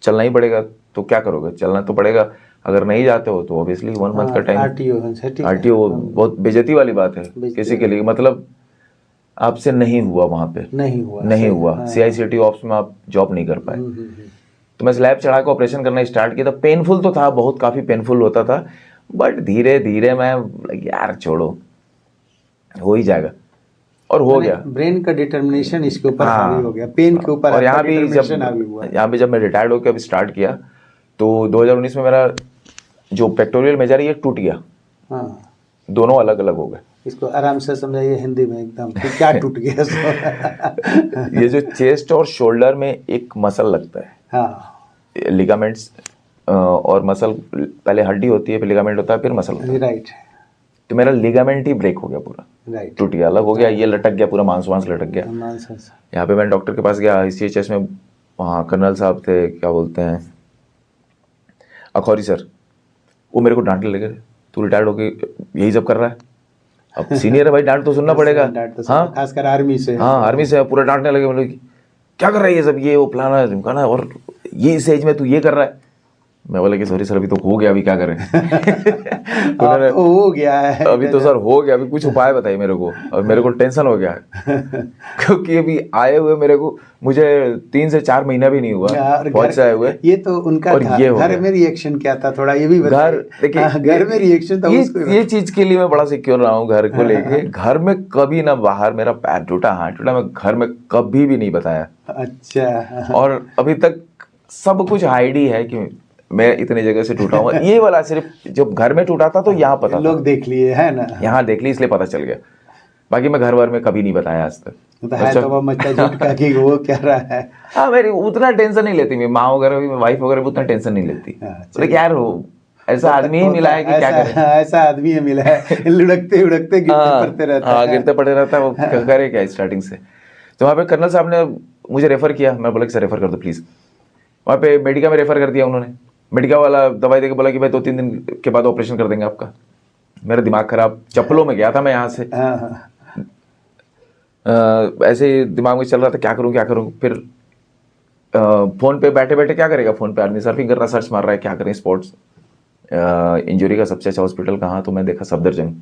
चलना ही पड़ेगा, तो क्या करोगे, चलना तो पड़ेगा। अगर नहीं जाते हो तो ऑब्वियसली 1 मंथ का टाइम RTO बहुत बेइज्जती वाली बात है किसी के लिए। मतलब आपसे नहीं हुआ, वहाँ पे नहीं हुआ CICT ऑप्स में आप जॉब नहीं कर पाए। तो मैं स्लैब चढ़ा के ऑपरेशन करना स्टार्ट किया था। पेनफुल तो था, बहुत काफ़ी पेनफुल होता था, बट धीरे धीरे मैं यार छोड़ो, हो ही जाएगा, और हो गया। ब्रेन का डिटर्मिनेशन इसके ऊपर हावी हो गया, पेन के ऊपर। और यहाँ भी जब मैं रिटायर्ड होकर अभी स्टार्ट किया तो 2019 में मेरा जो पेक्टोरियल मेजर है ये टूट गया। दोनों अलग अलग हो गए। इसको आराम से समझाइए हिंदी में एकदम कि क्या टूट गया। ये जो चेस्ट और शोल्डर में एक मसल लगता है, लिगामेंट्स और मसल, पहले हड्डी होती है, फिर लिगामेंट होता है, फिर मसल होता है। राइट। तो मेरा लिगामेंट ही ब्रेक हो गया पूरा, टूट गया, अलग हो गया, ये लटक गया, पूरा मांस लटक गया। यहाँ पे मैं डॉक्टर के पास गया ICHS में, वहाँ कर्नल साहब थे, क्या बोलते हैं, अखौरी सर, वो मेरे को डांटने लगे, तू रिटायर्ड होके यही सब कर रहा है, अब सीनियर है भाई, डांट तो सुनना पड़ेगा। हाँ, खासकर आर्मी से। हाँ, आर्मी से पूरा डांटने लगे, मतलब क्या कर रहा है ये सब, ये वो फलाना ढिमकाना, और ये इस एज में तू ये कर रहा है। मैं बोला कि सॉरी सर, अभी तो हो गया, अभी क्या करें। उन्होंने हो गया है अभी तो सर हो गया, अभी कुछ उपाय बताइए मेरे को। और मेरे को टेंशन हो गया क्योंकि अभी आए हुए मेरे को, मुझे 3 से 4 महीना भी नहीं हुआ फौज से आए हुए। ये तो उनका और ये घर में रिएक्शन क्या था, थोड़ा ये भी बताइए। घर में रिएक्शन था ये चीज के लिए मैं बड़ा सिक्योर रहा हूँ घर को लेके। घर में कभी ना बाहर मेरा पैर टूटा, हाथ टूटा, मैं घर में कभी भी नहीं बताया। अच्छा। और अभी तक सब कुछ हाइड ही है कि मैं इतनी जगह से टूटा हूँ। ये वाला सिर्फ जब घर में टूटा था तो यहाँ पता लोग देख लिए, है ना, यहाँ देख ली इसलिए पता चल गया। बाकी मैं घर भर में कभी नहीं बताया आज तक। वो क्या रहा है। हाँ, मेरी उतना टेंशन नहीं लेती, मेरी माँ वगैरह भी, वाइफ वगैरह भी उतना टेंशन नहीं लेती। लेकिन यार हो ऐसा आदमी ही मिला है कि क्या करे। ऐसा आदमी ही मिला है, लुढ़कते उड़कते गिरते पड़ते रहता है। गिरते पड़े रहता है, वो करे क्या स्टार्टिंग से। तो वहाँ पे कर्नल साहब ने मुझे रेफर किया, मैं बोला कि सर रेफर कर दो प्लीज। वहाँ पे मेडिका में रेफर कर दिया उन्होंने। मेडिका वाला दवाई देके बोला कि भाई 2-3 दिन के बाद ऑपरेशन कर देंगे आपका। मेरा दिमाग खराब, चप्पलों में गया था मैं यहाँ से। ऐसे ही दिमाग में चल रहा था क्या करूँ। फिर फोन पे बैठे बैठे क्या करेगा, फोन पे आदमी सर्फिंग कर रहा, सर्च मार रहा है क्या करें स्पोर्ट्स इंजरी का सबसे अच्छा हॉस्पिटल कहाँ। तो मैं देखा सफदरजंग,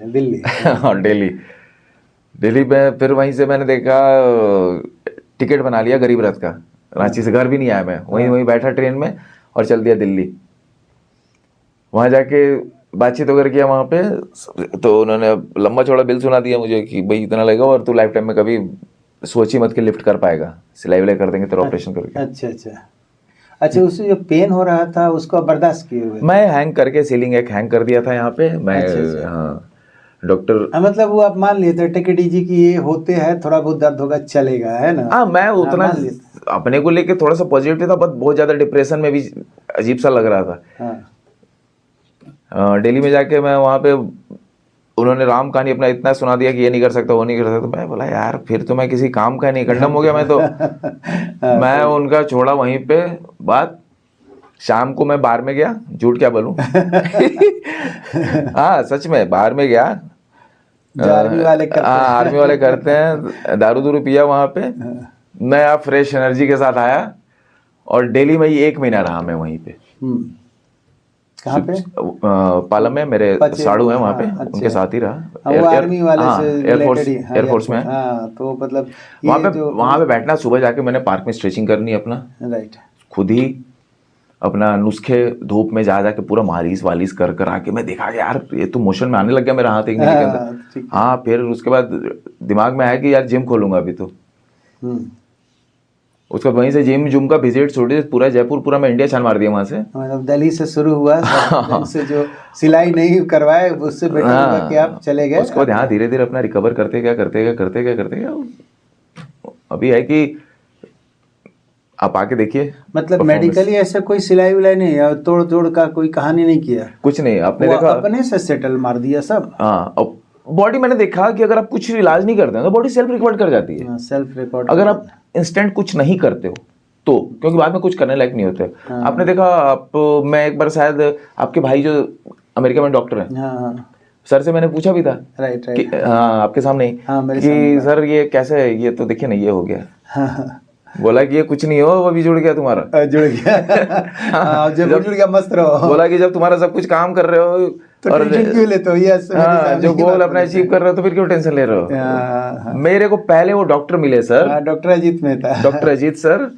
दिल्ली। हाँ, दिल्ली में। फिर वहीं से मैंने देखा, टिकट बना लिया गरीब रथ का। रांची से घर भी नहीं आया मैं, वहीं बैठा ट्रेन में और चल दिया दिल्ली। वहाँ जाके बातचीत वगैरह किया वहाँ पे, तो उन्होंने लंबा चौड़ा बिल सुना दिया मुझे कि भाई इतना लगेगा और तू लाइफ टाइम में कभी सोच ही मत के लिफ्ट कर पाएगा, सिलाई विलाई कर देंगे तेरा ऑपरेशन करके। अच्छा, उससे जो पेन हो रहा था उसको बर्दाश्त किए हुए? मैं हैंग करके सीलिंग एक हैंग कर दिया था यहाँ पे मैं। हाँ, डॉक्टर मतलब वो आप मान लिए थे टेक इट इजी कि ये होते हैं, थोड़ा बहुत दर्द होगा चलेगा, है ना। हाँ, मैं उतना अपने को लेके थोड़ा सा पॉजिटिव था, बट बहुत ज्यादा डिप्रेशन में भी अजीब सा लग रहा था। दिल्ली में जाके मैं वहाँ पे, उन्होंने राम कहानी अपना इतना सुना दिया कि ये नहीं कर सकता, वो नहीं कर सकता। मैं बोला यार फिर तो मैं किसी काम का नहीं, कंडम हो गया मैं तो। मैं उनका छोड़ा वहीं पे बात। शाम को मैं बार में गया, झूठ क्या बोलूं। हाँ, सच में बार में गया। आर्मी वाले करते हैं, दारू पिया वहाँ पे। नया फ्रेश एनर्जी के साथ आया और दिल्ली में ही 1 महीना रहा मैं वहीं पे। कहाँ पे? पालम में मेरे साड़ू हैं वहाँ पे। अच्छा। उनके साथ ही रहा। आर्मी वाले से एयरफोर्स में। तो मतलब वहाँ पे बैठना, सुबह जाके मैंने पार्क में स्ट्रेचिंग करनी अपना, राइट, खुद ही अपना नुस्खे धूप में जा के पूरा मालिश वालिश कर कर आके मैं देखा कि यार ये तो मोशन में आने लग गया मेरा हाथ 1 महीने के अंदर। हाँ, फिर उसके बाद दिमाग में आया कि यार जिम खोलूंगा अभी तो। उसका वहीं से जिम का विजिट छोड़ पूरा जयपुर, पूरा मैं इंडिया छान मार दिया वहां से। मतलब दिल्ली से शुरू हुआ, से जो सिलाई नहीं करवाए उससे बेटर हुआ कि आप चले गए। उसके बाद यहाँ धीरे धीरे अपना रिकवर करते गया। अभी है कि आप आके देखिए। मतलब मेडिकली ऐसा कोई सिलाई विलाई नहीं है, तोड़ का कोई कहानी नहीं किया, कुछ नहीं। आपने देखा अपने से सेटल मार दिया सब। हाँ, बॉडी मैंने देखा कि अगर आप कुछ इलाज नहीं करते हैं तो बॉडी सेल्फ रिकवर कर जाती है। सेल्फ रिकॉर्ड अगर आप इंस्टेंट कुछ नहीं करते हो तो, क्योंकि बाद में कुछ करने लायक नहीं होते। आपने देखा, मैं एक बार शायद आपके भाई जो अमेरिका में डॉक्टर है, सर से मैंने पूछा भी था राइट कि हाँ आपके सामने कि सर ये कैसे है, ये तो देखिए ना ये हो गया। बोला कि ये कुछ नहीं हो, वो भी जुड़ गया तुम्हारा, जुड़ गया। जब जुड़ गया मस्त रहो। बोला कि जब तुम्हारा सब कुछ काम कर रहे हो तो और क्यों लेते हो, जो गोल अपना अचीव कर रहे हो तो फिर क्यों टेंशन ले रहे हो। मेरे को पहले वो डॉक्टर मिले sir, doctor Ajit Mehta, doctor Ajit sir,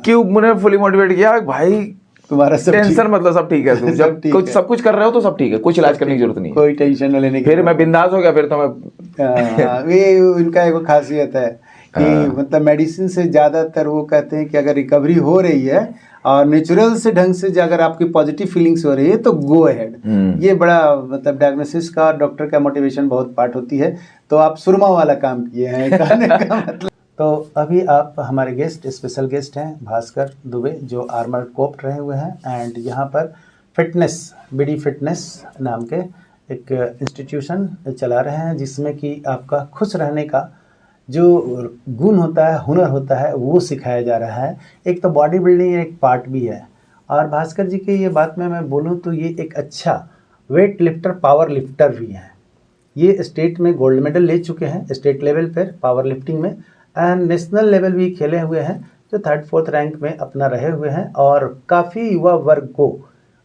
क्यों मुझे फुली मोटिवेट किया भाई तुम्हारा सब टेंशन मतलब सब ठीक है, तुम जब कुछ सब कुछ कर रहे हो तो सब ठीक है, कुछ इलाज करने की जरूरत नहीं, कोई टेंशन न लेने की। फिर मैं बिंदास हो गया। फिर तो मैं ये उनका एक खासियत है कि मतलब मेडिसिन से ज्यादातर वो कहते हैं कि अगर रिकवरी हो रही है और नेचुरल से ढंग से अगर आपकी पॉजिटिव फीलिंग्स हो रही है तो गो अहेड। ये बड़ा मतलब डायग्नोसिस का डॉक्टर का मोटिवेशन बहुत पार्ट होती है। तो आप सुरमा वाला काम किए हैं कहने का मतलब। तो अभी आप हमारे गेस्ट, स्पेशल गेस्ट हैं भास्कर दुबे, जो आर्मर कोप्ट रहे हुए हैं एंड यहाँ पर फिटनेस, बीडी फिटनेस नाम के एक इंस्टीट्यूशन चला रहे हैं, जिसमें कि आपका खुश रहने का जो गुण होता है, हुनर होता है, वो सिखाया जा रहा है। एक तो बॉडी बिल्डिंग एक पार्ट भी है। और भास्कर जी की ये बात में मैं बोलूँ तो ये एक अच्छा वेट लिफ्टर, पावर लिफ्टर भी हैं। ये स्टेट में गोल्ड मेडल ले चुके हैं, स्टेट लेवल पर पावर लिफ्टिंग में, एंड नेशनल लेवल भी खेले हुए हैं, जो 3rd-4th रैंक में अपना रहे हुए हैं। और काफ़ी युवा वर्ग को,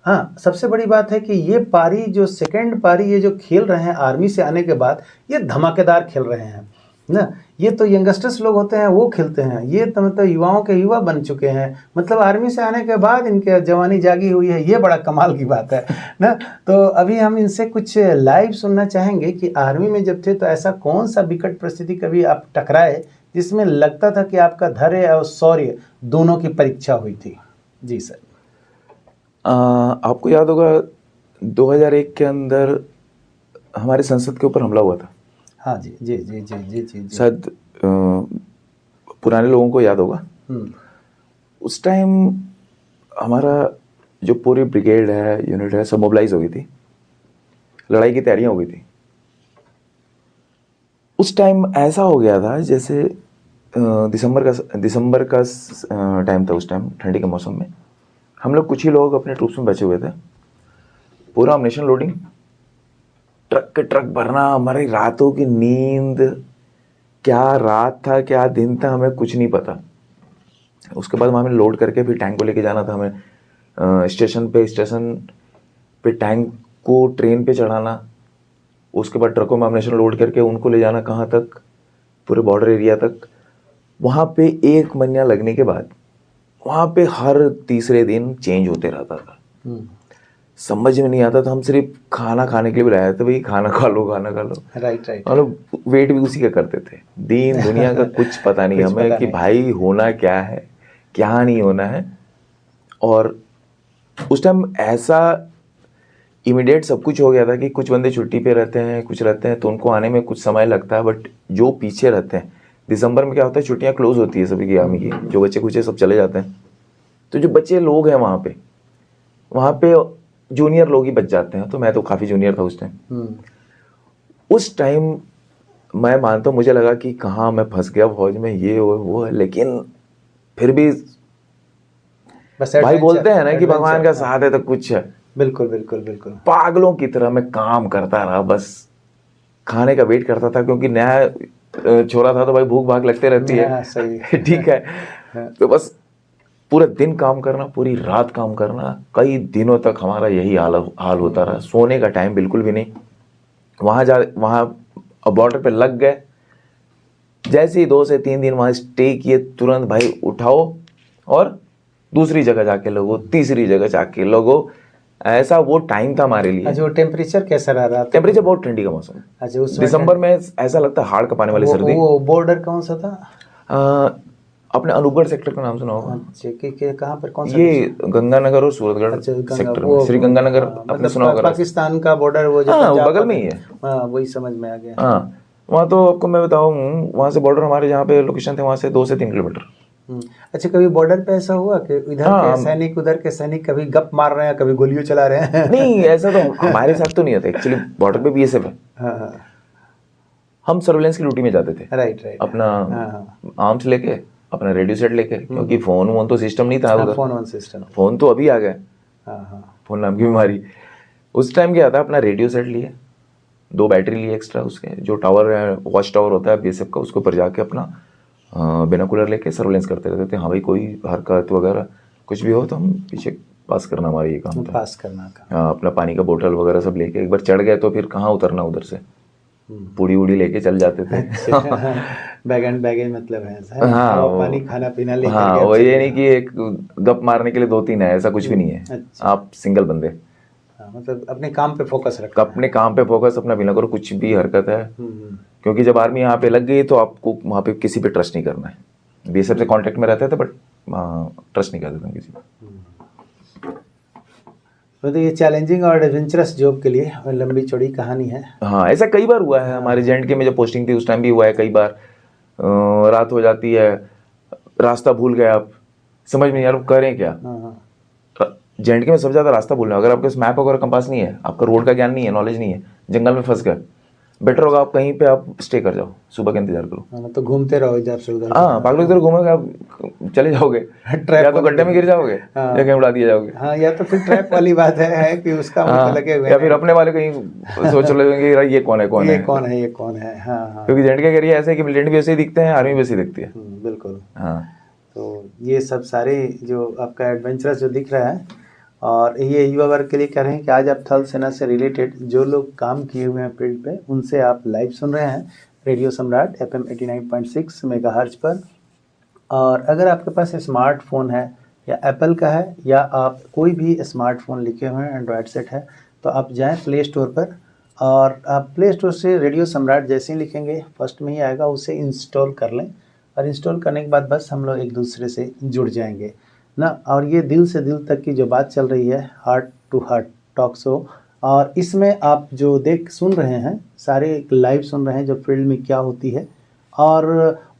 हाँ सबसे बड़ी बात है कि ये पारी जो 2nd पारी ये जो खेल रहे हैं आर्मी से आने के बाद, ये धमाकेदार खेल रहे हैं ना। ये तो यंगस्टर्स लोग होते हैं वो खेलते हैं, ये तो मतलब युवाओं के युवा बन चुके हैं। मतलब आर्मी से आने के बाद इनके जवानी जागी हुई है, ये बड़ा कमाल की बात है ना। तो अभी हम इनसे कुछ लाइव सुनना चाहेंगे कि आर्मी में जब थे तो ऐसा कौन सा विकट परिस्थिति कभी आप टकराए जिसमें लगता था कि आपका धैर्य और शौर्य दोनों की परीक्षा हुई थी। जी सर। आपको याद होगा 2001 के अंदर हमारे संसद के ऊपर हमला हुआ था। हाँ जी जी जी जी जी जी शायद पुराने लोगों को याद होगा। उस टाइम हमारा जो पूरी ब्रिगेड है, यूनिट है, सब मोबिलाइज हो गई थी, लड़ाई की तैयारियां हो गई थी। उस टाइम ऐसा हो गया था जैसे दिसंबर का टाइम था। उस टाइम ठंडी के मौसम में हम लोग कुछ ही लोग अपने ट्रूप्स में बचे हुए थे। पूरा अम्युनिशन लोडिंग, ट्रक के ट्रक भरना, हमारी रातों की नींद, क्या रात था क्या दिन था हमें कुछ नहीं पता। उसके बाद हमें लोड करके फिर टैंक को लेके जाना था हमें स्टेशन पे टैंक को ट्रेन पे चढ़ाना, उसके बाद ट्रकों में अम्युनिशन लोड करके उनको ले जाना कहाँ तक, पूरे बॉर्डर एरिया तक। वहाँ पे 1 महीना लगने के बाद वहाँ पे हर तीसरे दिन चेंज होते रहता था। समझ में नहीं आता था। हम सिर्फ खाना खाने के लिए बुलाया था, भाई खाना खा लो खाना खा लो। Right right. हम लोग वेट भी उसी का करते थे। दीन दुनिया का कुछ पता नहीं हमें कि भाई होना क्या है क्या नहीं होना है। और उस टाइम ऐसा इमीडिएट सब कुछ हो गया था कि कुछ बंदे छुट्टी पे रहते हैं, कुछ रहते हैं तो उनको आने में कुछ समय लगता है। बट जो पीछे रहते हैं, दिसंबर में क्या होता है, छुट्टियां क्लोज होती है सभी की आर्मी की, जो बच्चे कुछ सब चले जाते हैं। तो जो बच्चे लोग हैं वहाँ पे जूनियर लोग ही बच जाते हैं। तो मैं तो काफ़ी जूनियर था उस टाइम। उस टाइम मैं मानता हूँ मुझे लगा कि कहाँ मैं फंस गया फौज में, ये वो है। लेकिन फिर भी भाई बोलते हैं ना कि भगवान का साथ है तो कुछ है। बिल्कुल बिल्कुल बिल्कुल। पागलों की तरह मैं काम करता रहा, बस खाने का वेट करता था, क्योंकि नया छोरा था तो भाई भूख भाग लगते रहती है। सही ठीक है। तो बस पूरा दिन काम करना, पूरी रात काम करना, कई दिनों तक हमारा यही हाल होता रहा। सोने का टाइम बिल्कुल भी नहीं। वहाँ बॉर्डर पे लग गए, जैसे ही 2 से 3 दिन वहाँ स्टे किए, तुरंत भाई उठाओ और दूसरी जगह जाके लगो, तीसरी जगह जाके लगो। ऐसा वो टाइम था हमारे लिए। अच्छा, वो टेम्परेचर कैसा रहा था? टेम्परेचर बहुत ठंडी का मौसम। अच्छा, उसमें दिसंबर में ऐसा लगता है हाड़ कपाने वाली सर्दी। वो बॉर्डर कौन सा था? अपने अनूपगढ़ सेक्टर का नाम सुना होगा। अच्छा, कि कहाँ पर, कौन सा? ये गंगानगर और सूरतगढ़ अच्छा, सेक्टर में, श्री गंगानगर आपने मतलब सुना होगा। पाकिस्तान का बॉर्डर वो जो हाँ, वो पंजाब बगल में ही है। हाँ, वही समझ में आ गया। हाँ, वहाँ तो आपको मैं बताऊँ, वहाँ से बॉर्डर हमारे जहाँ पे लोकेशन थे वहाँ से 2 से 3 किलोमीटर। अच्छा, कभी बॉर्डर पे ऐसा हुआ कि इधर के सैनिक उधर के सैनिक कभी गप मार रहे हैं, कभी गोलियों चला रहे हैं? नहीं, ऐसा तो हमारे साथ तो नहीं होता एक्चुअली। बॉर्डर पे बीएसएफ है। हाँ, हम सर्वेलेंस की ड्यूटी में जाते थे। राइट। अपना आर्म्स लेके, अपना रेडियो सेट लेके, क्योंकि फोन वोन तो सिस्टम नहीं था उधर। फोन सिस्टम, फोन तो अभी आ गए। फोन नाम की बीमारी। उस टाइम क्या था, अपना रेडियो सेट लिए, 2 बैटरी लिए एक्स्ट्रा उसके, जो टावर है, वॉच टावर होता है बीएसएफ का, उसके ऊपर जाके अपना बिनोकुलर लेके सर्वेलेंस करते रहते थे। हाँ भाई, कोई हरकत वगैरह कुछ भी हो तो हम पीछे पास करना, हमारा ये काम था। पास करना का। हाँ, अपना पानी का बोतल वगैरह सब लेके, एक बार चढ़ गए तो फिर कहाँ उतरना उधर से। पूड़ी उड़ी लेके चल जाते थे। बैगेज मतलब है। हाँ, पानी खाना पीना लेकर। हाँ, वो ये नहीं कि एक गप मारने के लिए 2-3 है, ऐसा कुछ भी नहीं है। अच्छा। आप सिंगल बंदे, मतलब अपने काम पे फोकस रखो। अपने काम पे फोकस, अपना बिना करो कुछ भी हरकत है। क्योंकि जब आर्मी यहाँ पे लग गई तो आपको वहाँ पे किसी पे ट्रस्ट नहीं करना है। बीएसएफ से कांटेक्ट में रहते थे बट ट्रस्ट नहीं करते थे किसी पे। तो ये चैलेंजिंग और एडवेंचरस जॉब के लिए लंबी चौड़ी कहानी है। हाँ, ऐसा कई बार हुआ है। हमारे जेएंडके में जब पोस्टिंग थी उस टाइम भी हुआ है कई बार। रात हो जाती है, रास्ता भूल गए आप, समझ में नहीं यार करें क्या। जेएंडके में सबसे ज्यादा रास्ता भूलना। अगर आपके पास मैप वगैरह कंपास नहीं है, आपका रोड का ज्ञान नहीं है, नॉलेज नहीं है, जंगल में फंस गए, बेटर होगा आप कहीं पे आप स्टे कर जाओ, सुबह का इंतजार करो। तो घूमते रहो इधर से उधर। हाँ, पागल इधर घूमोगे आप, चले जाओगे, या तो गड्ढे में गिर जाओगे या कहीं उड़ा दिए जाओगे। हाँ, या तो फिर ट्रैप वाली बात है कि उसका मतलब लगे हुए, या फिर अपने वाले कहीं सोच लेंगे ये कौन है, ये कौन है। हाँ। क्योंकि जेएंडके का एरिया ऐसा है कि मिलिटेंट भी ऐसे ही दिखते हैं, आर्मी भी ऐसे ही दिखती है। बिल्कुल। हाँ, तो ये सब सारे जो आपका एडवेंचरस जो दिख रहा है, और ये युवा वर्ग के लिए कह रहे हैं कि आज आप थल सेना से रिलेटेड जो लोग काम किए हुए हैं फील्ड पे, उनसे आप लाइव सुन रहे हैं रेडियो सम्राट FM 89.6 मेगाहर्ट्ज पर। और अगर आपके पास स्मार्टफोन है, या एप्पल का है, या आप कोई भी स्मार्टफोन लिखे हुए हैं, एंड्रॉयड सेट है, तो आप जाएं प्ले स्टोर पर, और आप प्ले स्टोर से रेडियो सम्राट जैसे ही लिखेंगे फर्स्ट में ही आएगा, उसे इंस्टॉल कर लें। और इंस्टॉल करने के बाद बस हम लोग एक दूसरे से जुड़ जाएंगे ना। और ये दिल से दिल तक की जो बात चल रही है, heart to heart talk show, और इसमें आप जो सुन रहे हैं सारे लाइव सुन रहे हैं जो फील्ड में क्या होती है। और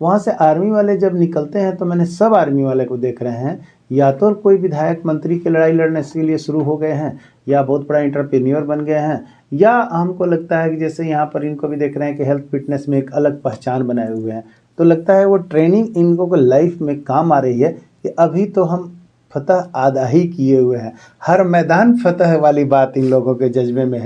वहाँ से आर्मी वाले जब निकलते हैं तो मैंने सब आर्मी वाले को देख रहे हैं, या तो कोई विधायक मंत्री की लड़ाई लड़ने के लिए शुरू हो गए हैं, या बहुत बड़ा एंटरप्रेन्योर बन गए हैं, या हमको लगता है कि जैसे यहाँ पर इनको भी देख रहे हैं कि हेल्थ फिटनेस में एक अलग पहचान बनाए हुए हैं। तो लगता है वो ट्रेनिंग इनको को लाइफ में काम आ रही है कि अभी तो हम फतह आधा ही किए हुए हैं। हर मैदान फतह वाली बात इन लोगों के जज्बे में है।